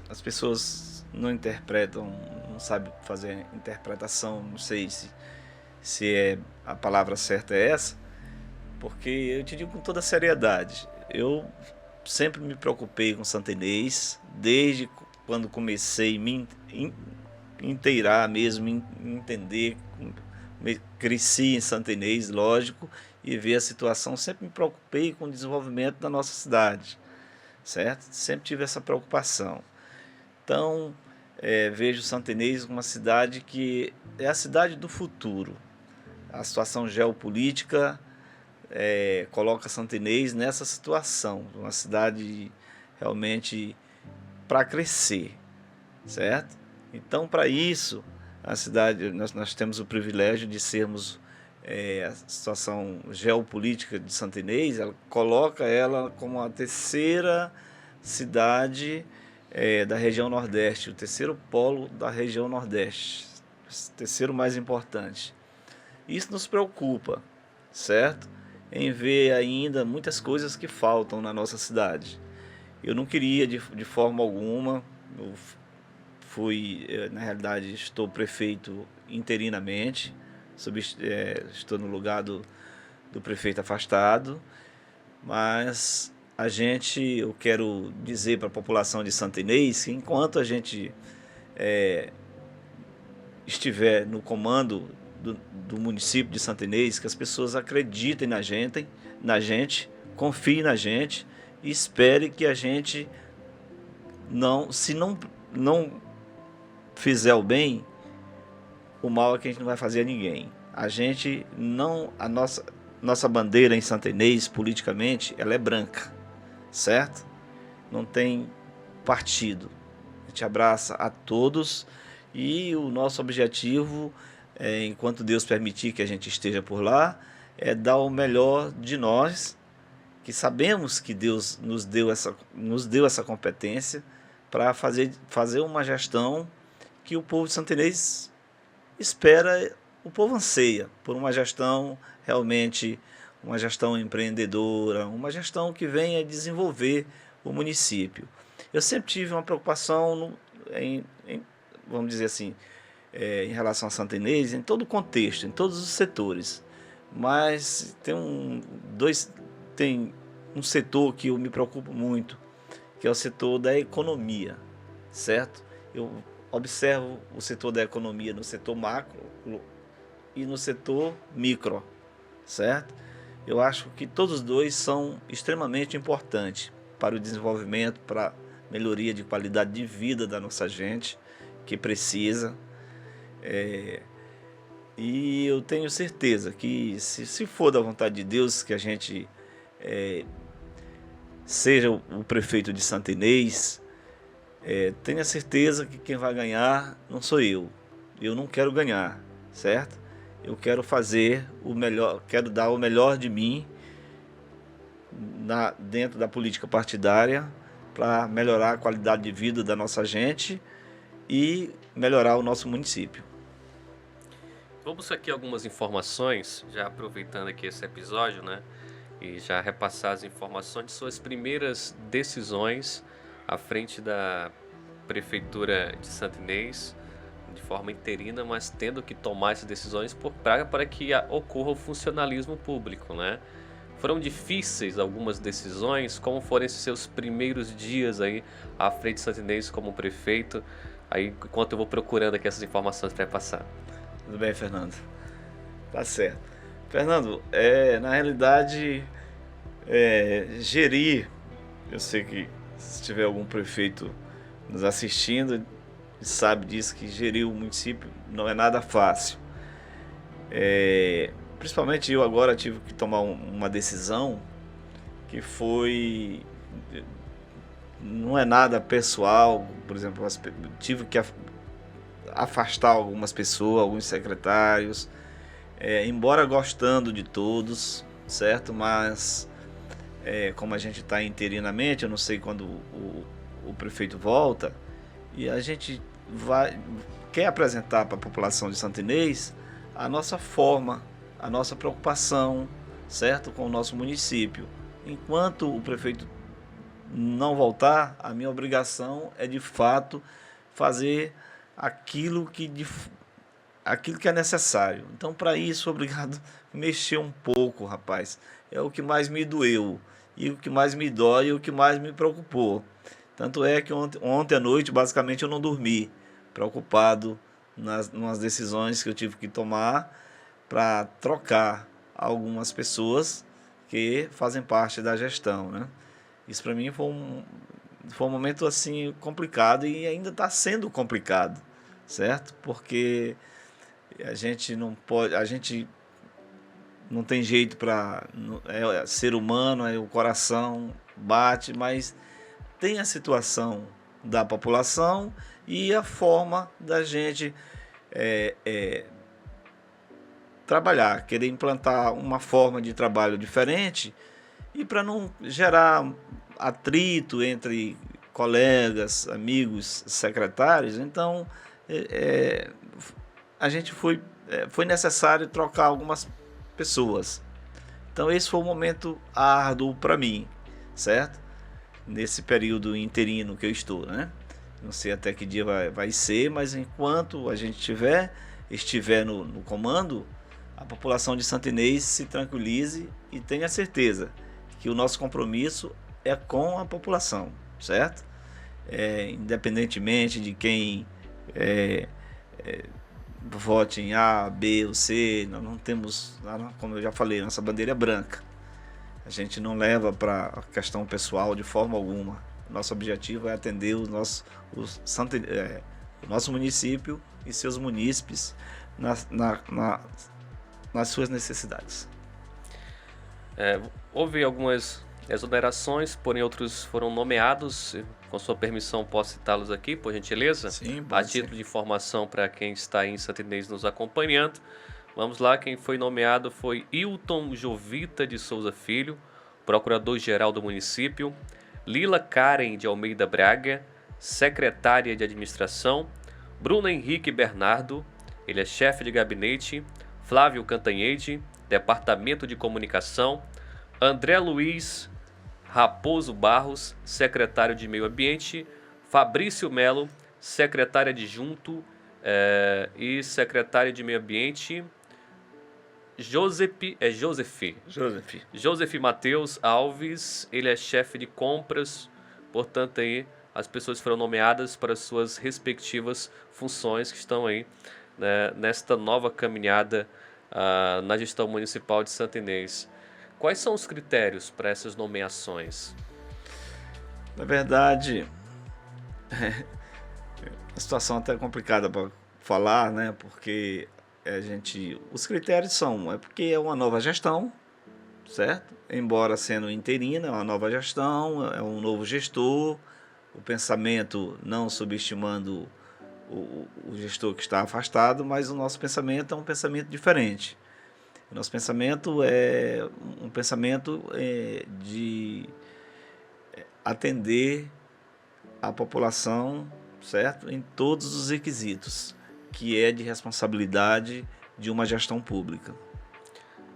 as pessoas não interpretam, não sabem fazer interpretação, não sei se a palavra certa é essa, porque eu te digo com toda seriedade, eu sempre me preocupei com Santa Inês, desde quando comecei a me inteirar mesmo, entender, cresci em Santa Inês, lógico, e ver a situação, sempre me preocupei com o desenvolvimento da nossa cidade, certo? Sempre tive essa preocupação. Então, vejo Santa Inês como uma cidade que é a cidade do futuro. A situação geopolítica coloca Santa Inês nessa situação, uma cidade realmente para crescer, certo? Então, para isso, a cidade, nós temos o privilégio de sermos a situação geopolítica de Santa Inês, ela coloca ela como a terceira cidade da região Nordeste, o terceiro polo da região Nordeste, o terceiro mais importante. Isso nos preocupa, certo? Em ver ainda muitas coisas que faltam na nossa cidade. Eu não queria de forma alguma, na realidade estou prefeito interinamente, estou no lugar do prefeito afastado, mas eu quero dizer para a população de Santa Inês que enquanto a gente estiver no comando do município de Santa Inês, que as pessoas acreditem na gente, confiem na gente e esperem que a gente se não fizer o bem, o mal é que a gente não vai fazer a ninguém. A nossa bandeira em Santa Inês, politicamente, ela é branca, certo? Não tem partido. A gente abraça a todos e o nosso objetivo, enquanto Deus permitir que a gente esteja por lá, é dar o melhor de nós, que sabemos que Deus nos deu essa competência para fazer uma gestão que o povo de Santa Inês espera, o povo anseia por uma gestão realmente, uma gestão empreendedora, uma gestão que venha desenvolver o município. Eu sempre tive uma preocupação, vamos dizer assim, em relação a Santa Inês, em todo o contexto, em todos os setores. Mas tem um setor que eu me preocupo muito, que é o setor da economia, certo? Eu observo o setor da economia no setor macro e no setor micro, certo? Eu acho que todos os dois são extremamente importantes para o desenvolvimento, para a melhoria de qualidade de vida da nossa gente, que precisa. E eu tenho certeza que, se for da vontade de Deus, que a gente seja o prefeito de Santa Inês, tenha certeza que quem vai ganhar não sou eu. Eu não quero ganhar, certo? Eu quero fazer o melhor, quero dar o melhor de mim dentro da política partidária para melhorar a qualidade de vida da nossa gente e melhorar o nosso município. Vamos aqui algumas informações, já aproveitando aqui esse episódio, né? E já repassar as informações de suas primeiras decisões à frente da Prefeitura de Santa Inês, de forma interina, mas tendo que tomar essas decisões para que ocorra o funcionalismo público, né? Foram difíceis algumas decisões? Como foram esses seus primeiros dias aí à frente de Santa Inês como prefeito? Aí, enquanto eu vou procurando aqui essas informações para passar. Tudo bem, Fernando? Tá certo. Fernando, na realidade, gerir, eu sei que se tiver algum prefeito nos assistindo, sabe disso, que gerir o município não é nada fácil. Principalmente eu agora tive que tomar uma decisão que foi... Não é nada pessoal, por exemplo, tive que afastar algumas pessoas, alguns secretários, embora gostando de todos, certo? Mas como a gente está interinamente, eu não sei quando o prefeito volta, e a gente quer apresentar para a população de Santa Inês a nossa forma, a nossa preocupação, certo? Com o nosso município. Enquanto o prefeito não voltar, a minha obrigação é de fato fazer aquilo que é necessário. Então, para isso, obrigado a mexer um pouco, rapaz. É o que mais me doeu, e o que mais me dói, e o que mais me preocupou. Tanto é que ontem à noite, basicamente, eu não dormi, preocupado nas decisões que eu tive que tomar para trocar algumas pessoas que fazem parte da gestão, né? Isso para mim foi um momento assim complicado, e ainda está sendo complicado, certo? Porque a gente não tem jeito para... ser humano, o coração bate, mas tem a situação da população e a forma da gente trabalhar, querer implantar uma forma de trabalho diferente, e para não gerar atrito entre colegas, amigos, secretários. Então a gente foi necessário trocar algumas pessoas. Então esse foi um momento árduo para mim, certo? Nesse período interino que eu estou, né? Não sei até que dia vai ser, mas enquanto a gente estiver no comando, a população de Santa Inês se tranquilize e tenha certeza que o nosso compromisso é com a população, certo? Independentemente de quem vote em A, B ou C, nós não temos, como eu já falei, nossa bandeira é branca. A gente não leva para a questão pessoal de forma alguma. Nosso objetivo é atender o nosso município e seus munícipes nas suas necessidades. Houve algumas exonerações, porém outros foram nomeados. Com sua permissão, posso citá-los aqui, por gentileza? Sim, a título de informação para quem está aí em Santa Inês nos acompanhando. Vamos lá, quem foi nomeado foi Hilton Jovita de Souza Filho, procurador-geral do município. Lila Karen de Almeida Braga, secretária de administração. Bruno Henrique Bernardo, ele é chefe de gabinete. Flávio Cantanhede, departamento de comunicação. André Luiz Raposo Barros, secretário de meio ambiente. Fabrício Melo, secretário adjunto e secretário de meio ambiente. Joseph Matheus Alves, ele é chefe de compras. Portanto, aí as pessoas foram nomeadas para suas respectivas funções que estão aí, né, nesta nova caminhada na gestão municipal de Santa Inês. Quais são os critérios para essas nomeações? Na verdade, a situação até é complicada para falar, né? Porque os critérios são, porque é uma nova gestão, certo? Embora sendo interina, é uma nova gestão, é um novo gestor, o pensamento não subestimando o gestor que está afastado, mas o nosso pensamento é um pensamento diferente. O nosso pensamento é um pensamento de atender a população, certo? Em todos os requisitos, que é de responsabilidade de uma gestão pública.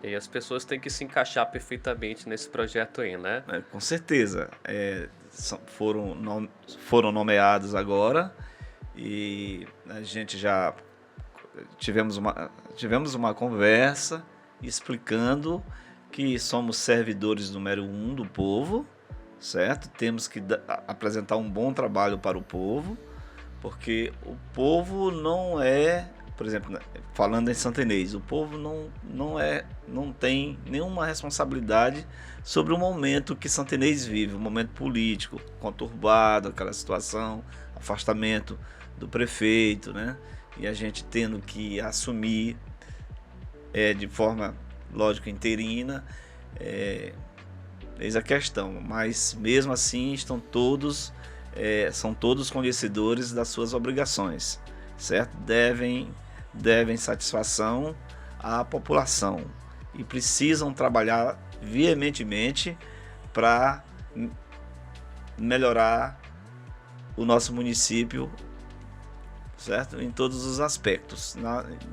E as pessoas têm que se encaixar perfeitamente nesse projeto aí, né? Com certeza. Foram nomeados agora, e a gente já tivemos uma conversa explicando que somos servidores número 1 do povo, certo? Temos que apresentar um bom trabalho para o povo, porque o povo não é, por exemplo, falando em Santa Inês, o povo não tem nenhuma responsabilidade sobre o momento que Santa Inês vive, um momento político conturbado, aquela situação, afastamento do prefeito, né? E a gente tendo que assumir de forma, lógico, interina, eis a questão, mas mesmo assim são todos conhecedores das suas obrigações, certo? Devem satisfação à população e precisam trabalhar veementemente para melhorar o nosso município, certo? Em todos os aspectos,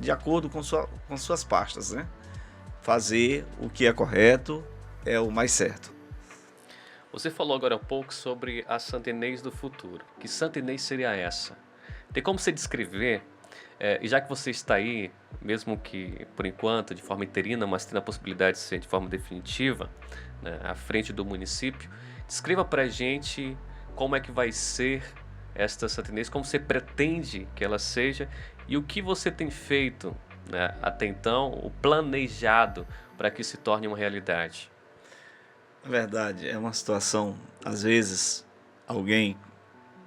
de acordo com suas pastas, né? Fazer o que é correto é o mais certo. Você falou agora há pouco sobre a Santa Inês do futuro. Que Santa Inês seria essa? Tem como você descrever, e já que você está aí, mesmo que por enquanto de forma interina, mas tendo a possibilidade de ser de forma definitiva, né, à frente do município, descreva para a gente como é que vai ser esta Santa Inês, como você pretende que ela seja e o que você tem feito, né, até então, o planejado para que se torne uma realidade. Na verdade, é uma situação, às vezes, alguém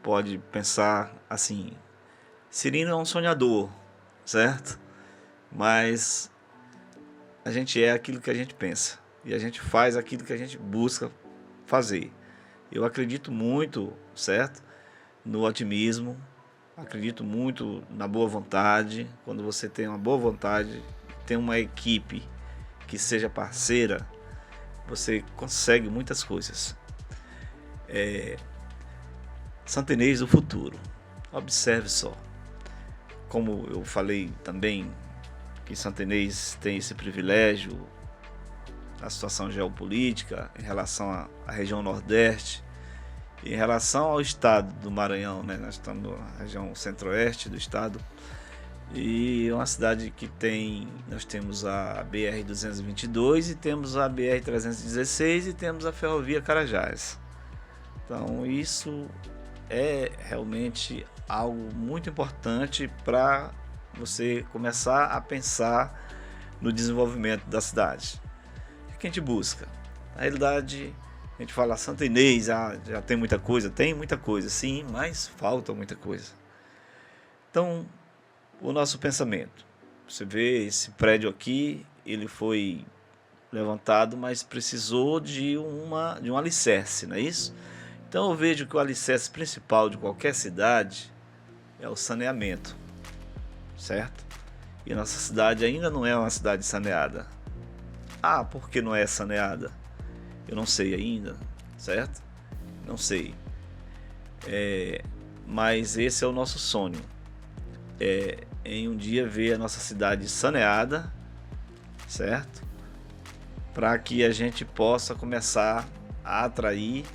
pode pensar assim, Cirino é um sonhador, certo? Mas a gente é aquilo que a gente pensa e a gente faz aquilo que a gente busca fazer. Eu acredito muito, certo? No otimismo, acredito muito na boa vontade. Quando você tem uma boa vontade, tem uma equipe que seja parceira, você consegue muitas coisas. Santa Inês do futuro. Observe só. Como eu falei também, que Santa Inês tem esse privilégio, a situação geopolítica em relação à região Nordeste, em relação ao estado do Maranhão, né? Nós estamos na região centro-oeste do estado, e é uma cidade que nós temos a BR-222 e temos a BR-316 e temos a Ferrovia Carajás. Então isso é realmente algo muito importante para você começar a pensar no desenvolvimento da cidade. O que a gente busca? Na realidade, a gente fala Santa Inês, já tem muita coisa, sim, mas falta muita coisa. Então, o nosso pensamento, você vê esse prédio aqui, ele foi levantado, mas precisou de um alicerce, não é isso? Então eu vejo que o alicerce principal de qualquer cidade é o saneamento, certo? E a nossa cidade ainda não é uma cidade saneada. Por que não é saneada? Eu não sei ainda, certo? Não sei. Mas esse é o nosso sonho. Em um dia ver a nossa cidade saneada, certo? Para que a gente possa começar a atrair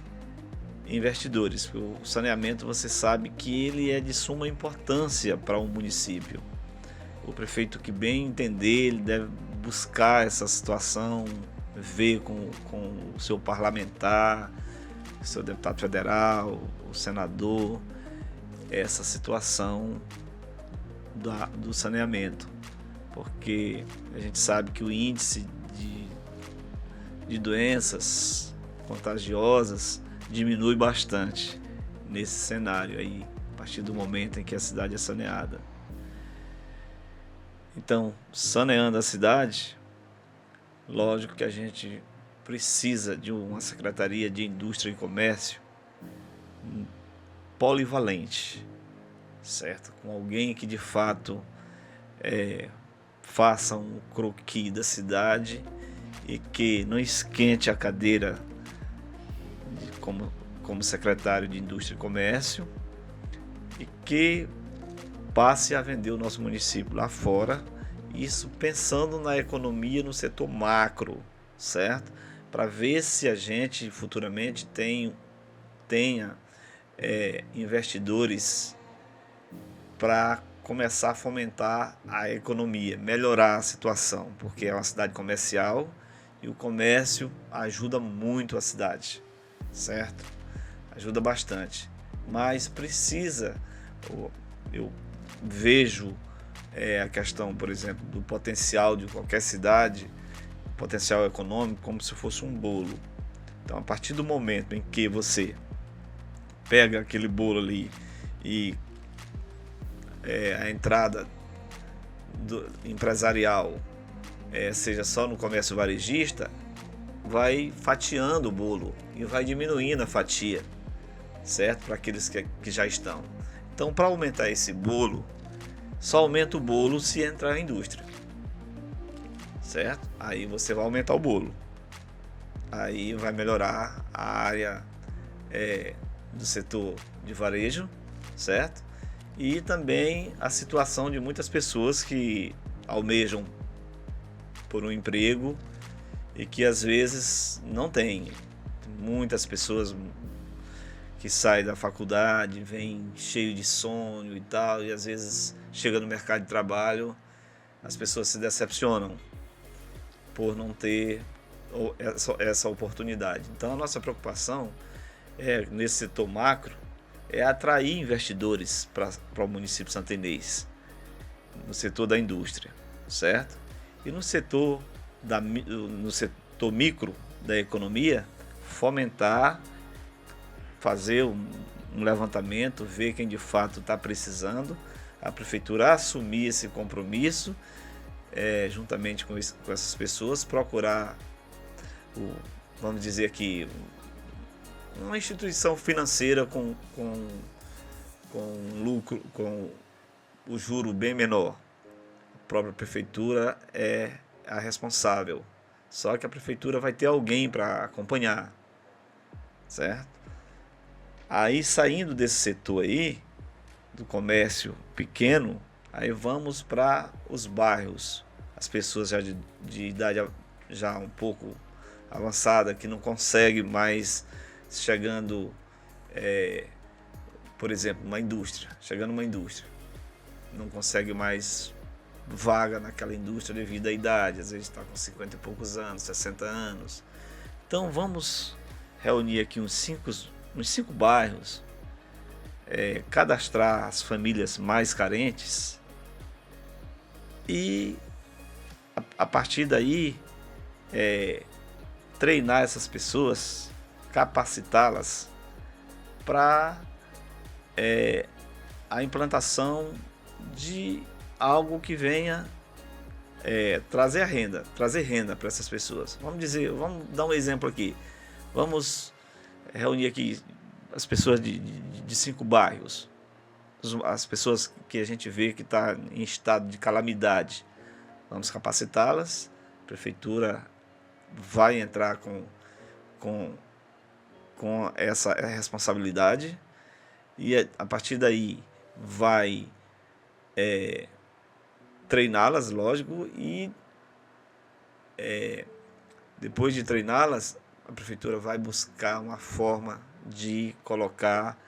investidores. Porque o saneamento, você sabe que ele é de suma importância para um município. O prefeito que bem entender, ele deve buscar essa situação, ver com o seu parlamentar, o seu deputado federal, o senador, essa situação do saneamento, porque a gente sabe que o índice de doenças contagiosas diminui bastante nesse cenário aí, a partir do momento em que a cidade é saneada. Então, saneando a cidade, lógico que a gente precisa de uma Secretaria de Indústria e Comércio polivalente, certo? Com alguém que de fato faça um croquis da cidade e que não esquente a cadeira como secretário de Indústria e Comércio e que passe a vender o nosso município lá fora, isso pensando na economia no setor macro, certo? Para ver se a gente futuramente tenha investidores para começar a fomentar a economia, melhorar a situação, porque é uma cidade comercial e o comércio ajuda muito a cidade, certo? Ajuda bastante, mas precisa, eu vejo a questão, por exemplo, do potencial de qualquer cidade, potencial econômico, como se fosse um bolo. Então, a partir do momento em que você pega aquele bolo ali e a entrada empresarial seja só no comércio varejista, vai fatiando o bolo e vai diminuindo a fatia, certo? Para aqueles que já estão. Então, para aumentar esse bolo, só aumenta o bolo se entrar na indústria, certo? Aí você vai aumentar o bolo, aí vai melhorar a área do setor de varejo, certo? E também a situação de muitas pessoas que almejam por um emprego e que às vezes não têm. Muitas pessoas que saem da faculdade, vêm cheio de sonho e tal, e às vezes chega no mercado de trabalho, as pessoas se decepcionam por não ter essa oportunidade. Então a nossa preocupação nesse setor macro é atrair investidores para o município santenês, no setor da indústria, certo? E no setor micro da economia, fomentar, fazer um levantamento, ver quem de fato está precisando, a prefeitura assumir esse compromisso, juntamente com essas pessoas, procurar, vamos dizer aqui, uma instituição financeira com lucro, com o juro bem menor. A própria prefeitura é a responsável, só que a prefeitura vai ter alguém para acompanhar, certo? Aí, saindo desse setor aí, do comércio pequeno, aí vamos para os bairros, as pessoas já de idade já um pouco avançada, que não conseguem mais, chegando, por exemplo, chegando uma indústria, não consegue mais vaga naquela indústria devido à idade, às vezes está com 50 e poucos anos, 60 anos. Então vamos reunir aqui uns cinco bairros, cadastrar as famílias mais carentes e a partir daí treinar essas pessoas, capacitá-las para a implantação de algo que venha trazer renda para essas pessoas. Vamos dar um exemplo aqui. Vamos reunir aqui as pessoas de 5 bairros, as pessoas que a gente vê que está em estado de calamidade. Vamos capacitá-las, a prefeitura vai entrar com essa responsabilidade e a partir daí vai treiná-las, lógico, e depois de treiná-las, a prefeitura vai buscar uma forma de colocar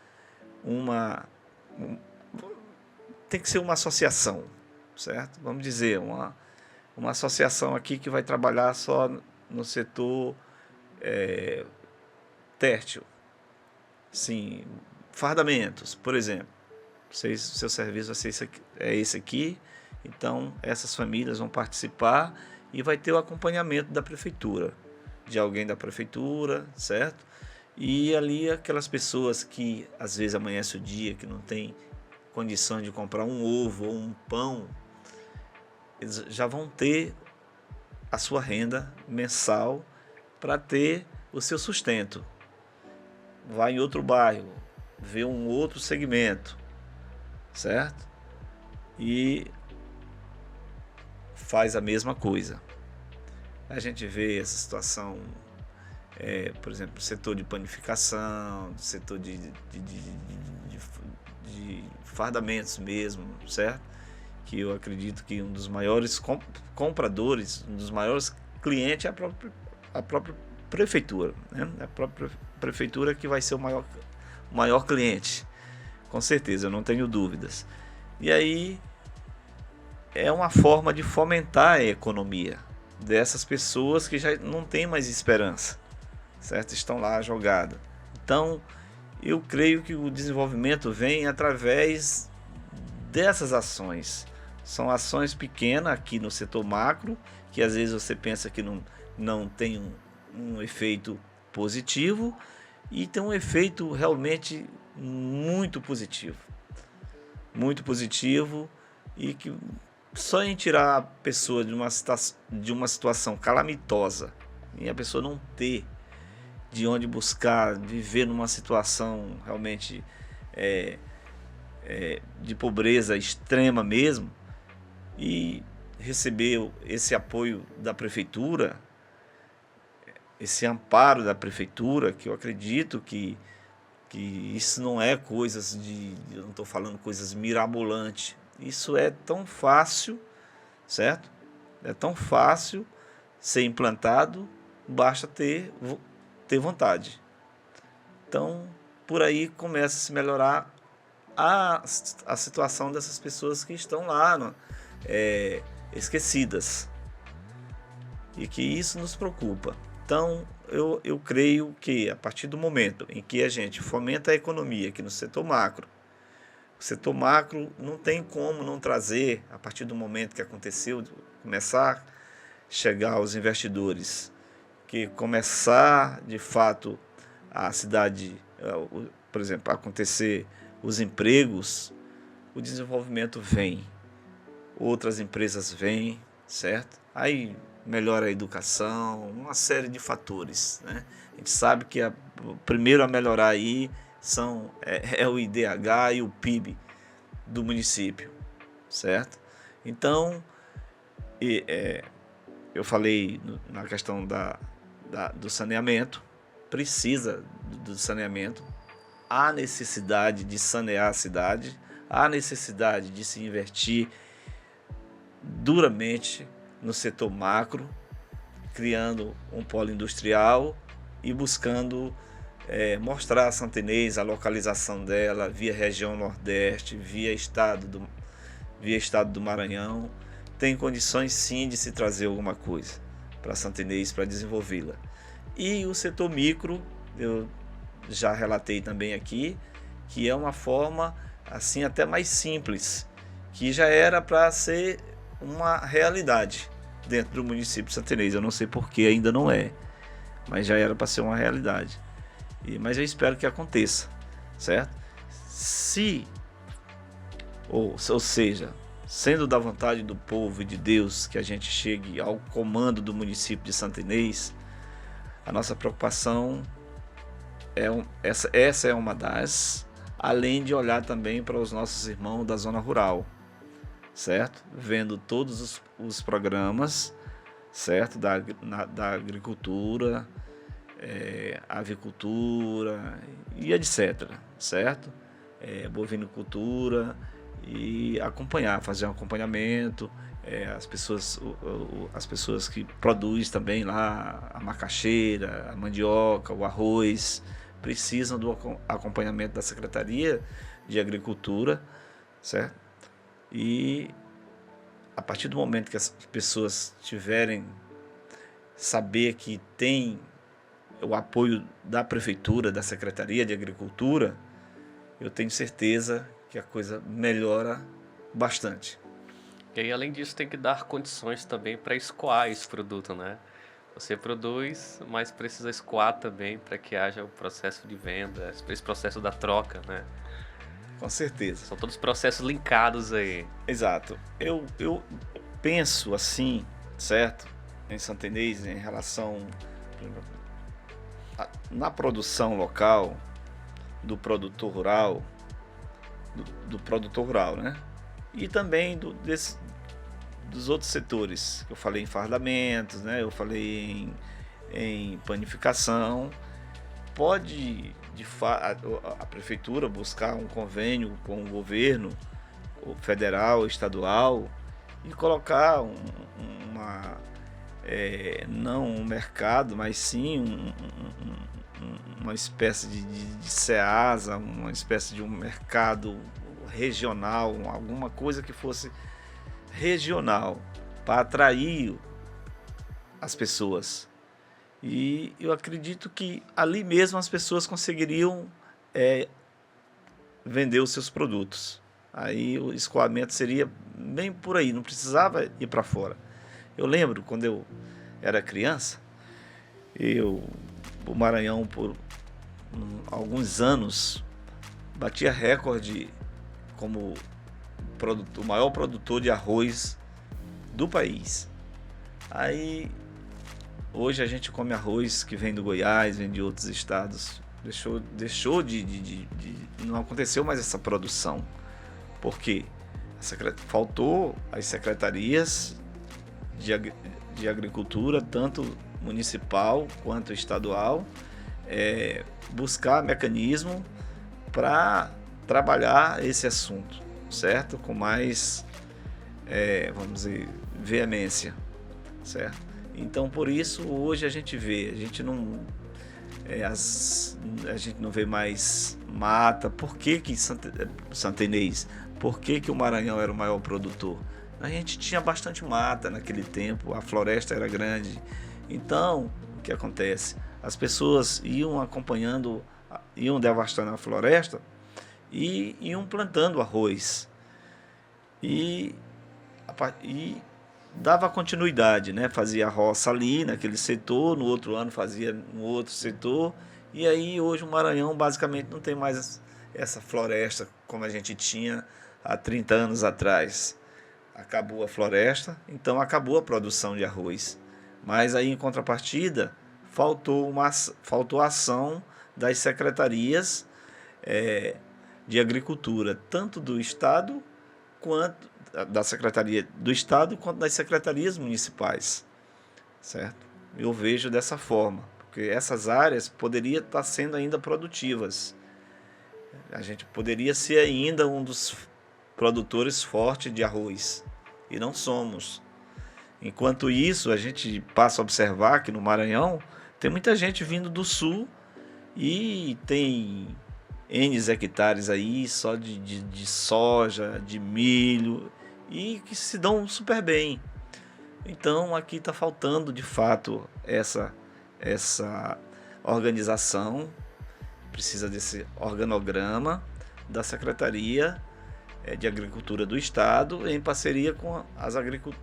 tem que ser uma associação, certo? Vamos dizer, uma associação aqui que vai trabalhar só no setor têxtil, sim, fardamentos, por exemplo. Seu serviço vai ser esse aqui, então essas famílias vão participar e vai ter o acompanhamento da prefeitura, de alguém da prefeitura, certo? E ali aquelas pessoas que às vezes amanhece o dia, que não tem condição de comprar um ovo ou um pão, eles já vão ter a sua renda mensal para ter o seu sustento. Vai em outro bairro, vê um outro segmento, certo? E faz a mesma coisa. A gente vê essa situação, por exemplo, no setor de panificação, no setor de fardamentos mesmo, certo? Que eu acredito que um dos maiores compradores, um dos maiores clientes é a própria prefeitura, né? A própria prefeitura que vai ser o maior cliente, com certeza, eu não tenho dúvidas. E aí é uma forma de fomentar a economia, dessas pessoas que já não têm mais esperança, certo? Estão lá jogadas. Então, eu creio que o desenvolvimento vem através dessas ações. São ações pequenas aqui no setor macro, que às vezes você pensa que não tem um efeito positivo, e tem um efeito realmente muito positivo. Muito positivo, e que só em tirar a pessoa de uma situação calamitosa, e a pessoa não ter de onde buscar, viver numa situação realmente de pobreza extrema mesmo, e receber esse apoio da prefeitura, esse amparo da prefeitura, que eu acredito que isso não é coisas eu não estou falando coisas mirabolantes, isso é tão fácil, certo? É tão fácil ser implantado, basta ter vontade. Então, por aí começa a se melhorar a situação dessas pessoas que estão lá, esquecidas, e que isso nos preocupa. Então, eu creio que a partir do momento em que a gente fomenta a economia aqui no setor macro, o setor macro não tem como não trazer, a partir do momento que aconteceu, começar a chegar os investidores, que começar de fato a cidade, por exemplo, acontecer os empregos, o desenvolvimento vem, outras empresas vêm, certo? Aí melhora a educação, uma série de fatores, né? A gente sabe que o primeiro a melhorar aí é o IDH e o PIB do município, certo? Então, eu falei na questão do saneamento, precisa do saneamento, há necessidade de sanear a cidade, há necessidade de se investir duramente no setor macro, criando um polo industrial e buscando mostrar a Santa Inês, a localização dela via região Nordeste, via estado do Maranhão, tem condições sim de se trazer alguma coisa para Santa Inês, para desenvolvê-la. E o setor micro, eu já relatei também aqui, que é uma forma assim até mais simples, que já era para ser uma realidade dentro do município de Santa Inês. Eu não sei por que ainda não é, mas já era para ser uma realidade. Mas eu espero que aconteça, certo? Ou seja, sendo da vontade do povo e de Deus que a gente chegue ao comando do município de Santa Inês, a nossa preocupação essa é uma das, além de olhar também para os nossos irmãos da zona rural, certo? Vendo todos os programas, certo? Da agricultura, avicultura e etc, certo? Bovinocultura, e fazer um acompanhamento, as pessoas que produzem também lá a macaxeira, a mandioca, o arroz, precisam do acompanhamento da Secretaria de Agricultura, certo? E a partir do momento que as pessoas saber que tem o apoio da Prefeitura, da Secretaria de Agricultura, eu tenho certeza que a coisa melhora bastante. E aí, além disso, tem que dar condições também para escoar esse produto, né? Você produz, mas precisa escoar também para que haja o processo de venda, esse processo da troca, né? Com certeza. São todos processos linkados aí. Exato. Eu penso assim, certo? Em Santa Inês, em relação na produção local do produtor rural, né? E também dos outros setores. Eu falei em fardamentos, né? Eu falei em panificação. Pode a prefeitura buscar um convênio com o governo federal, estadual, e colocar não um mercado, mas sim uma espécie de SEASA, uma espécie de um mercado regional, alguma coisa que fosse regional, para atrair as pessoas. E eu acredito que ali mesmo as pessoas conseguiriam vender os seus produtos. Aí o escoamento seria bem por aí, não precisava ir para fora. Eu lembro quando eu era criança, o Maranhão por alguns anos batia recorde como o maior produtor de arroz do país. Aí hoje a gente come arroz que vem do Goiás, vem de outros estados. Deixou não aconteceu mais essa produção. Por quê? Faltou as secretarias de agricultura, tanto municipal quanto estadual, buscar mecanismo para trabalhar esse assunto, certo? Com mais, vamos dizer, veemência, certo? Então, por isso, hoje a gente não vê mais mata. Por que Santa Inês? Por que o Maranhão era o maior produtor? A gente tinha bastante mata naquele tempo, a floresta era grande. Então, o que acontece? As pessoas iam acompanhando, iam devastando a floresta e iam plantando arroz. E dava continuidade, né? Fazia roça ali naquele setor, no outro ano fazia no outro setor. E aí hoje o Maranhão basicamente não tem mais essa floresta como a gente tinha há 30 anos atrás. Acabou a floresta, então acabou a produção de arroz. Mas aí, em contrapartida, faltou ação das secretarias de agricultura, tanto do Estado quanto da Secretaria do Estado quanto das secretarias municipais, certo? Eu vejo dessa forma, porque essas áreas poderiam estar sendo ainda produtivas. A gente poderia ser ainda um dos produtores fortes de arroz, e não somos. Enquanto isso, a gente passa a observar que no Maranhão tem muita gente vindo do sul e tem N hectares aí só de soja, de milho, e que se dão super bem. Então aqui está faltando de fato essa organização, precisa desse organograma da Secretaria de Agricultura do Estado em parceria com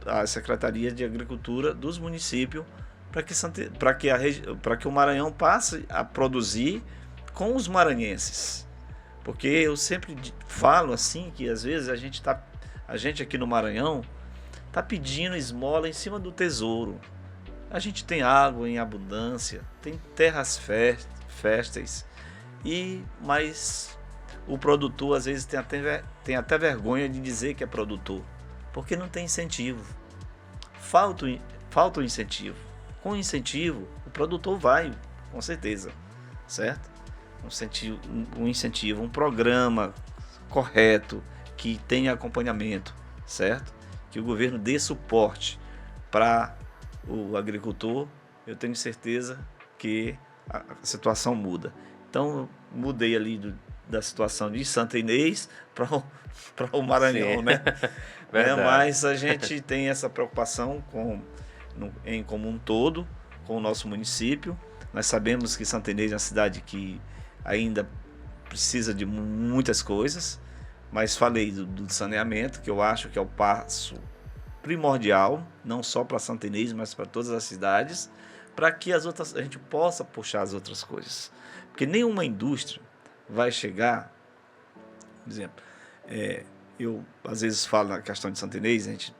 a Secretaria de Agricultura dos municípios, para que o Maranhão passe a produzir com os maranhenses. Porque eu sempre falo assim que às vezes a gente aqui no Maranhão está pedindo esmola em cima do tesouro. A gente tem água em abundância, tem terras férteis, mas o produtor às vezes tem até vergonha de dizer que é produtor, porque não tem incentivo. Falta o incentivo. Com incentivo, o produtor vai, com certeza, certo? Um incentivo, um programa correto, que tenha acompanhamento, certo? Que o governo dê suporte para o agricultor, eu tenho certeza que a situação muda. Então, mudei ali da situação de Santa Inês para o Maranhão, né? Mas a gente tem essa preocupação em como um todo, com o nosso município. Nós sabemos que Santa Inês é uma cidade que ainda precisa de muitas coisas, mas falei do saneamento, que eu acho que é o passo primordial, não só para Santa Inês, mas para todas as cidades, para que a gente possa puxar as outras coisas. Porque nenhuma indústria vai chegar, por exemplo, eu às vezes falo na questão de Santa Inês, a gente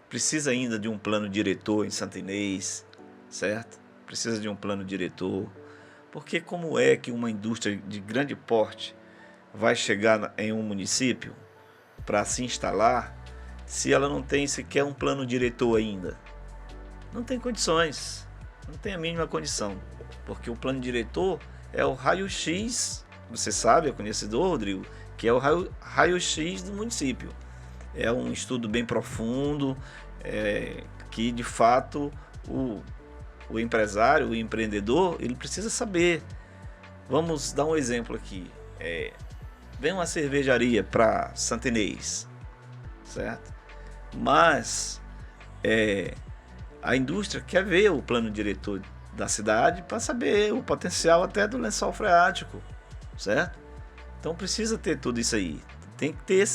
precisa ainda de um plano diretor em Santa Inês, certo? Precisa de um plano diretor, porque como é que uma indústria de grande porte vai chegar em um município para se instalar se ela não tem sequer um plano diretor ainda? Não tem condições, não tem a mínima condição, porque o plano diretor é o raio-x, você sabe, é conhecedor, Rodrigo, que é o raio-x do município. É um estudo bem profundo, que de fato o empresário, o empreendedor, ele precisa saber. Vamos dar um exemplo aqui. Vem uma cervejaria para Santa Inês, certo? Mas a indústria quer ver o plano diretor da cidade para saber o potencial até do lençol freático, certo? Então precisa ter tudo isso aí. Tem que ter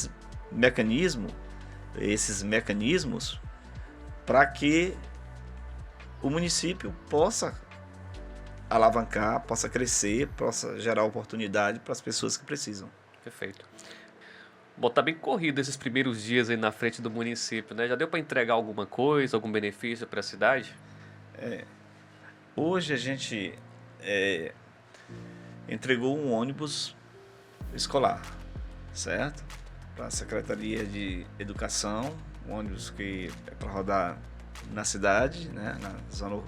esses mecanismos para que o município possa alavancar, possa crescer, possa gerar oportunidade para as pessoas que precisam. Perfeito. Bom, tá bem corrido esses primeiros dias aí na frente do município, né? Já deu para entregar alguma coisa, algum benefício para a cidade? Hoje a gente entregou um ônibus escolar, certo? Para a Secretaria de Educação, um ônibus que é para rodar na cidade, né? Na zona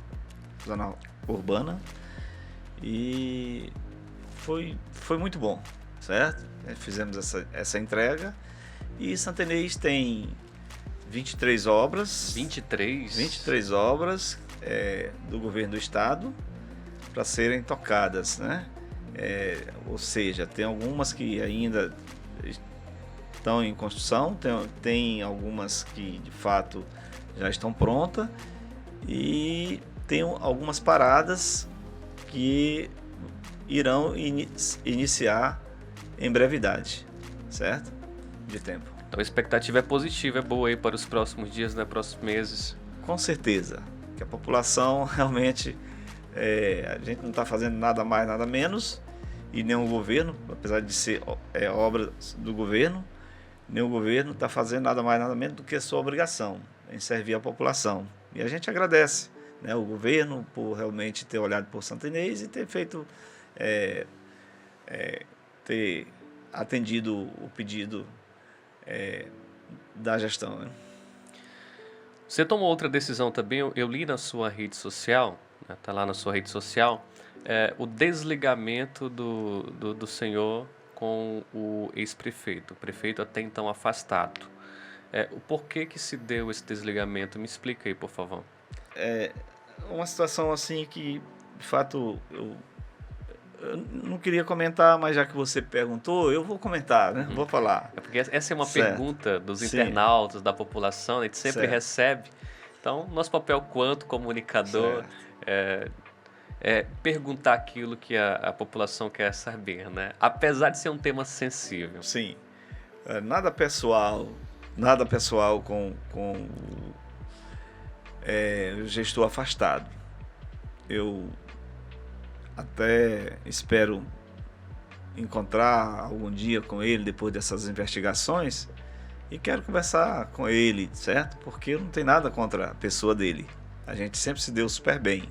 urbana, e foi muito bom, certo? Fizemos essa entrega, e Santa Inês tem 23 obras. 23 obras do governo do estado para serem tocadas, né? Ou seja, tem algumas que ainda estão em construção, tem algumas que de fato já estão prontas, e tem algumas paradas que irão iniciar em brevidade, certo? De tempo. Então a expectativa é positiva, é boa aí para os próximos dias, né? Próximos meses. Com certeza, que a população realmente, a gente não está fazendo nada mais, nada menos, e nem o governo, apesar de ser obra do governo, nem o governo está fazendo nada mais, nada menos do que a sua obrigação em servir a população. E a gente agradece, né, o governo por realmente ter olhado por Santa Inês e ter feito, ter atendido o pedido da gestão, né? Você tomou outra decisão também, eu li na sua rede social, né, tá lá na sua rede social, o desligamento do senhor com o ex-prefeito, o prefeito até então afastado. O porquê que se deu esse desligamento? Me explica aí, por favor. Uma situação assim que, de fato, eu não queria comentar, mas já que você perguntou, eu vou comentar, né? Vou falar. Porque essa é uma Certo. pergunta dos Sim. internautas, da população, a gente sempre Certo. recebe. Então, nosso papel quanto comunicador é perguntar aquilo que a população quer saber, né? Apesar de ser um tema sensível. Sim. Nada pessoal com o gestor afastado. Eu até espero encontrar algum dia com ele depois dessas investigações e quero conversar com ele, certo? Porque eu não tenho nada contra a pessoa dele. A gente sempre se deu super bem.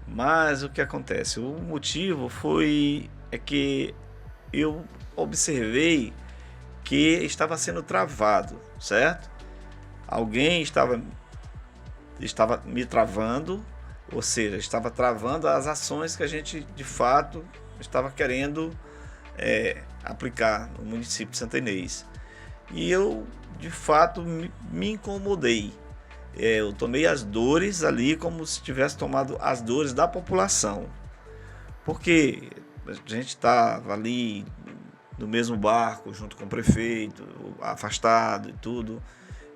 Mas o que acontece? O motivo é que eu observei que estava sendo travado, certo? Alguém estava me travando, ou seja, estava travando as ações que a gente de fato estava querendo aplicar no município de Santa Inês. E eu de fato me incomodei. Eu tomei as dores ali como se tivesse tomado as dores da população, porque a gente estava ali no mesmo barco junto com o prefeito, afastado e tudo,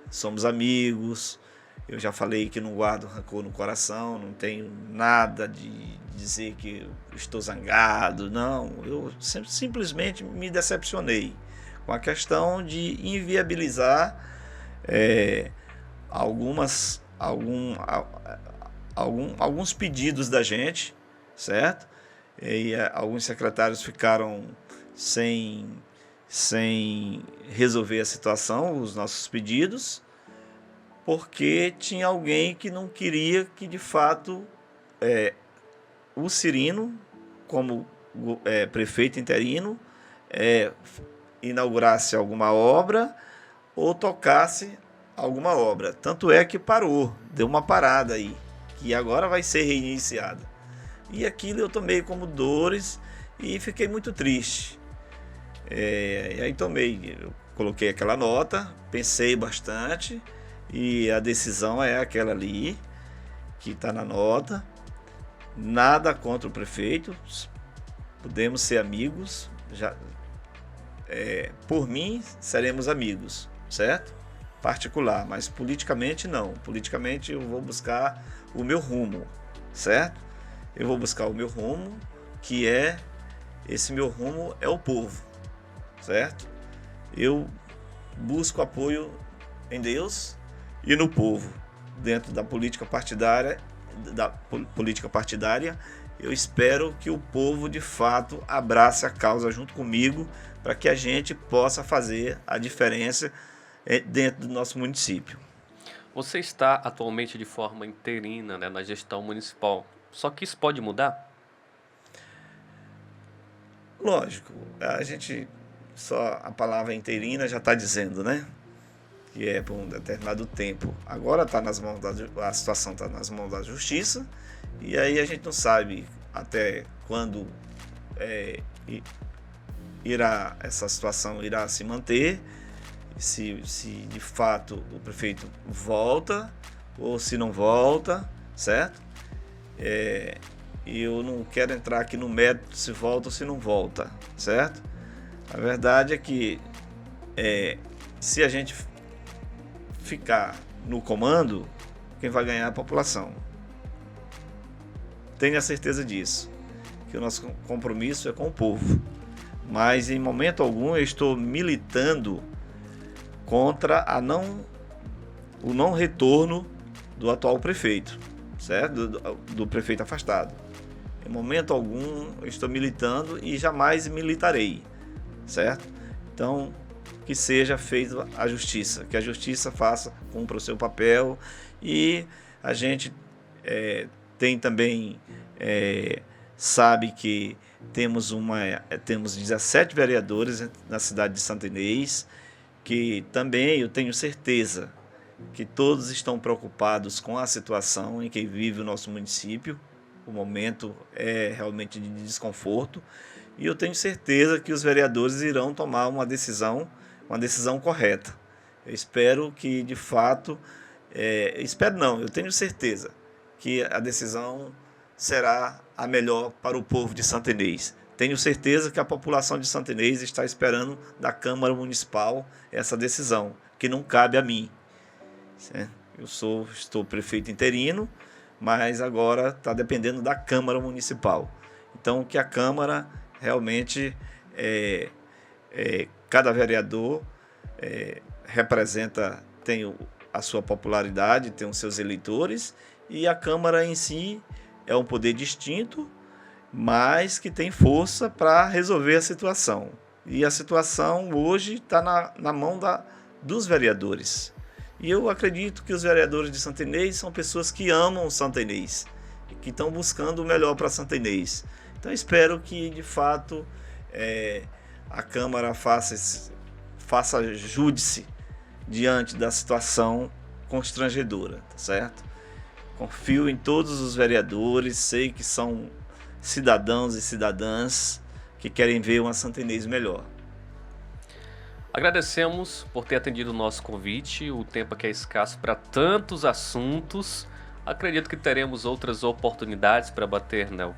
somos amigos. Eu já falei que não guardo rancor no coração, não tenho nada de dizer que estou zangado, não. Eu simplesmente me decepcionei com a questão de inviabilizar alguns pedidos da gente, certo? E alguns secretários ficaram sem resolver a situação, os nossos pedidos, porque tinha alguém que não queria que de fato o Cirino, como prefeito interino, inaugurasse alguma obra ou tocasse alguma obra. Tanto é que parou, deu uma parada aí, que agora vai ser reiniciada. E aquilo eu tomei como dores e fiquei muito triste. E aí eu coloquei aquela nota, pensei bastante, e a decisão é aquela ali, que está na nota. Nada contra o prefeito, podemos ser amigos, por mim seremos amigos, certo? particular, mas politicamente não. Politicamente eu vou buscar o meu rumo, certo? Eu vou buscar o meu rumo, que é, esse meu rumo é o povo, certo? Eu busco apoio em Deus e no povo. Dentro da política partidária, eu espero que o povo de fato abrace a causa junto comigo, para que a gente possa fazer a diferença dentro do nosso município. Você está atualmente de forma interina, né, na gestão municipal. Só que isso pode mudar? Lógico, a palavra interina já está dizendo, né? Que é por um determinado tempo. Agora a situação está nas mãos da justiça, e aí a gente não sabe até quando essa situação irá se manter, se de fato o prefeito volta ou se não volta, certo? E eu não quero entrar aqui no mérito se volta ou se não volta, certo? A verdade é que se a gente ficar no comando, quem vai ganhar é a população. Tenha certeza disso, que o nosso compromisso é com o povo. Mas em momento algum eu estou militando contra o não retorno do atual prefeito, certo? Do prefeito afastado. Em momento algum eu estou militando e jamais militarei, certo? Então, que seja feita a justiça, que a justiça cumpra o seu papel, e a gente tem também, sabe que temos 17 vereadores na cidade de Santa Inês, que também eu tenho certeza que todos estão preocupados com a situação em que vive o nosso município. O momento é realmente de desconforto, e eu tenho certeza que os vereadores irão tomar uma decisão correta. Eu espero que, de fato, eu tenho certeza que a decisão será a melhor para o povo de Santa Inês. Tenho certeza que a população de Santa Inês está esperando da Câmara Municipal essa decisão, que não cabe a mim. Eu estou prefeito interino, mas agora está dependendo da Câmara Municipal. Então, que a Câmara realmente, cada vereador tem a sua popularidade, tem os seus eleitores, e a Câmara em si é um poder distinto, mas que tem força para resolver a situação. E a situação hoje está na mão dos vereadores. E eu acredito que os vereadores de Santa Inês são pessoas que amam Santa Inês, que estão buscando o melhor para Santa Inês. Então espero que, de fato, a Câmara faça júdice diante da situação constrangedora, tá certo? Confio em todos os vereadores, sei que são cidadãos e cidadãs que querem ver uma Santa Inês melhor. Agradecemos por ter atendido o nosso convite. O tempo aqui é escasso para tantos assuntos. Acredito que teremos outras oportunidades para bater, né,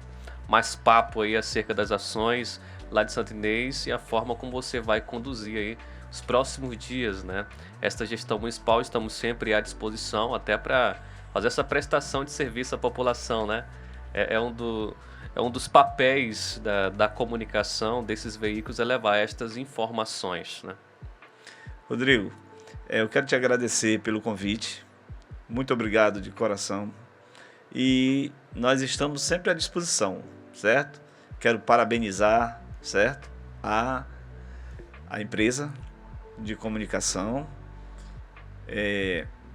mais papo aí acerca das ações lá de Santa Inês e a forma como você vai conduzir aí os próximos dias, né? Esta gestão municipal, estamos sempre à disposição até para fazer essa prestação de serviço à população, né? É um dos papéis da comunicação desses veículos, é levar estas informações, né? Rodrigo, eu quero te agradecer pelo convite. Muito obrigado de coração. E nós estamos sempre à disposição, certo? Quero parabenizar, certo? A empresa de comunicação.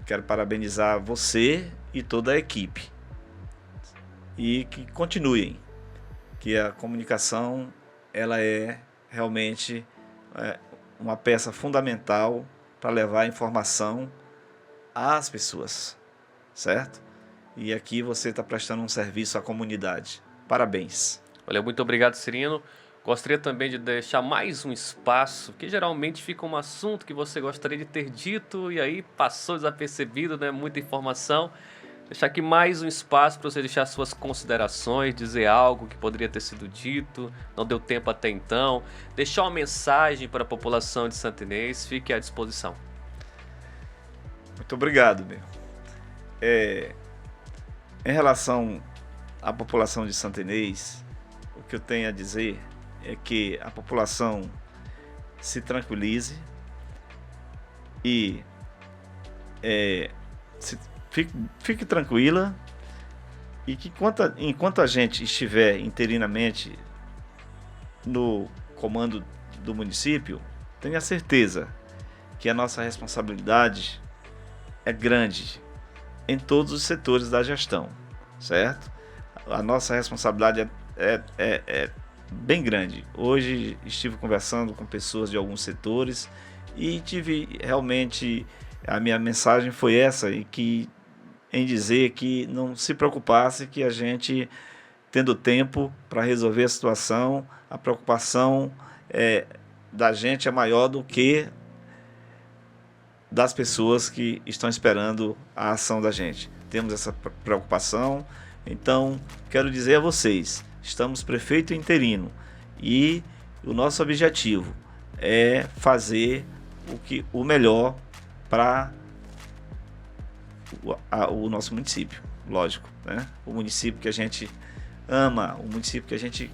Quero parabenizar você e toda a equipe. E que continuem. Que a comunicação ela é realmente uma peça fundamental para levar a informação às pessoas, certo? E aqui você está prestando um serviço à comunidade. Parabéns. Valeu, muito obrigado, Cirino. Gostaria também de deixar mais um espaço, que geralmente fica um assunto que você gostaria de ter dito e aí passou desapercebido, né? Muita informação. Deixar aqui mais um espaço para você deixar suas considerações, dizer algo que poderia ter sido dito, não deu tempo até então. Deixar uma mensagem para a população de Santa Inês, fique à disposição. Muito obrigado, meu. Em relação à população de Santa Inês, o que eu tenho a dizer é que a população se tranquilize e fique tranquila, e que enquanto a gente estiver interinamente no comando do município, tenha certeza que a nossa responsabilidade é grande em todos os setores da gestão, certo? A nossa responsabilidade é bem grande. Hoje estive conversando com pessoas de alguns setores e a minha mensagem foi essa, em dizer que não se preocupasse, que a gente, tendo tempo para resolver a situação, a preocupação da gente é maior do que das pessoas que estão esperando a ação da gente. Temos essa preocupação. Então, quero dizer a vocês, estamos prefeito interino e o nosso objetivo é fazer o melhor para o nosso município, lógico, né? O município que a gente ama, o município que a gente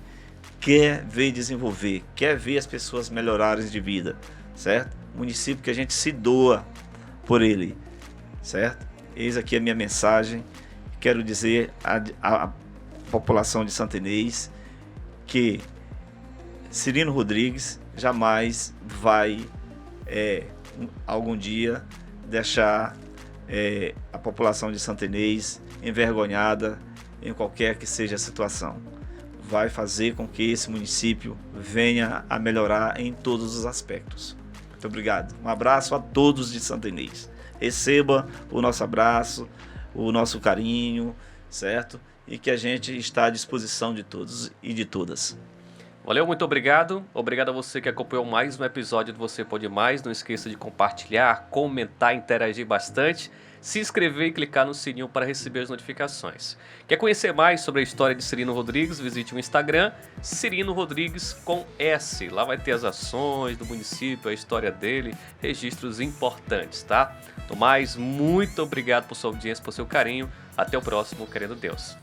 quer ver desenvolver, quer ver as pessoas melhorarem de vida, certo? Município que a gente se doa por ele, certo? Eis aqui a minha mensagem. Quero dizer à população de Santa Inês que Cirino Rodrigues jamais vai algum dia deixar a população de Santa Inês envergonhada em qualquer que seja a situação. Vai fazer com que esse município venha a melhorar em todos os aspectos. Muito obrigado. Um abraço a todos de Santa Inês. Receba o nosso abraço, o nosso carinho, certo? E que a gente está à disposição de todos e de todas. Valeu, muito obrigado. Obrigado a você que acompanhou mais um episódio do Você Pode Mais. Não esqueça de compartilhar, comentar, interagir bastante, se inscrever e clicar no sininho para receber as notificações. Quer conhecer mais sobre a história de Cirino Rodrigues? Visite o Instagram, Cirino Rodrigues com S. Lá vai ter as ações do município, a história dele, registros importantes, tá? No mais, muito obrigado por sua audiência, por seu carinho. Até o próximo, querendo Deus.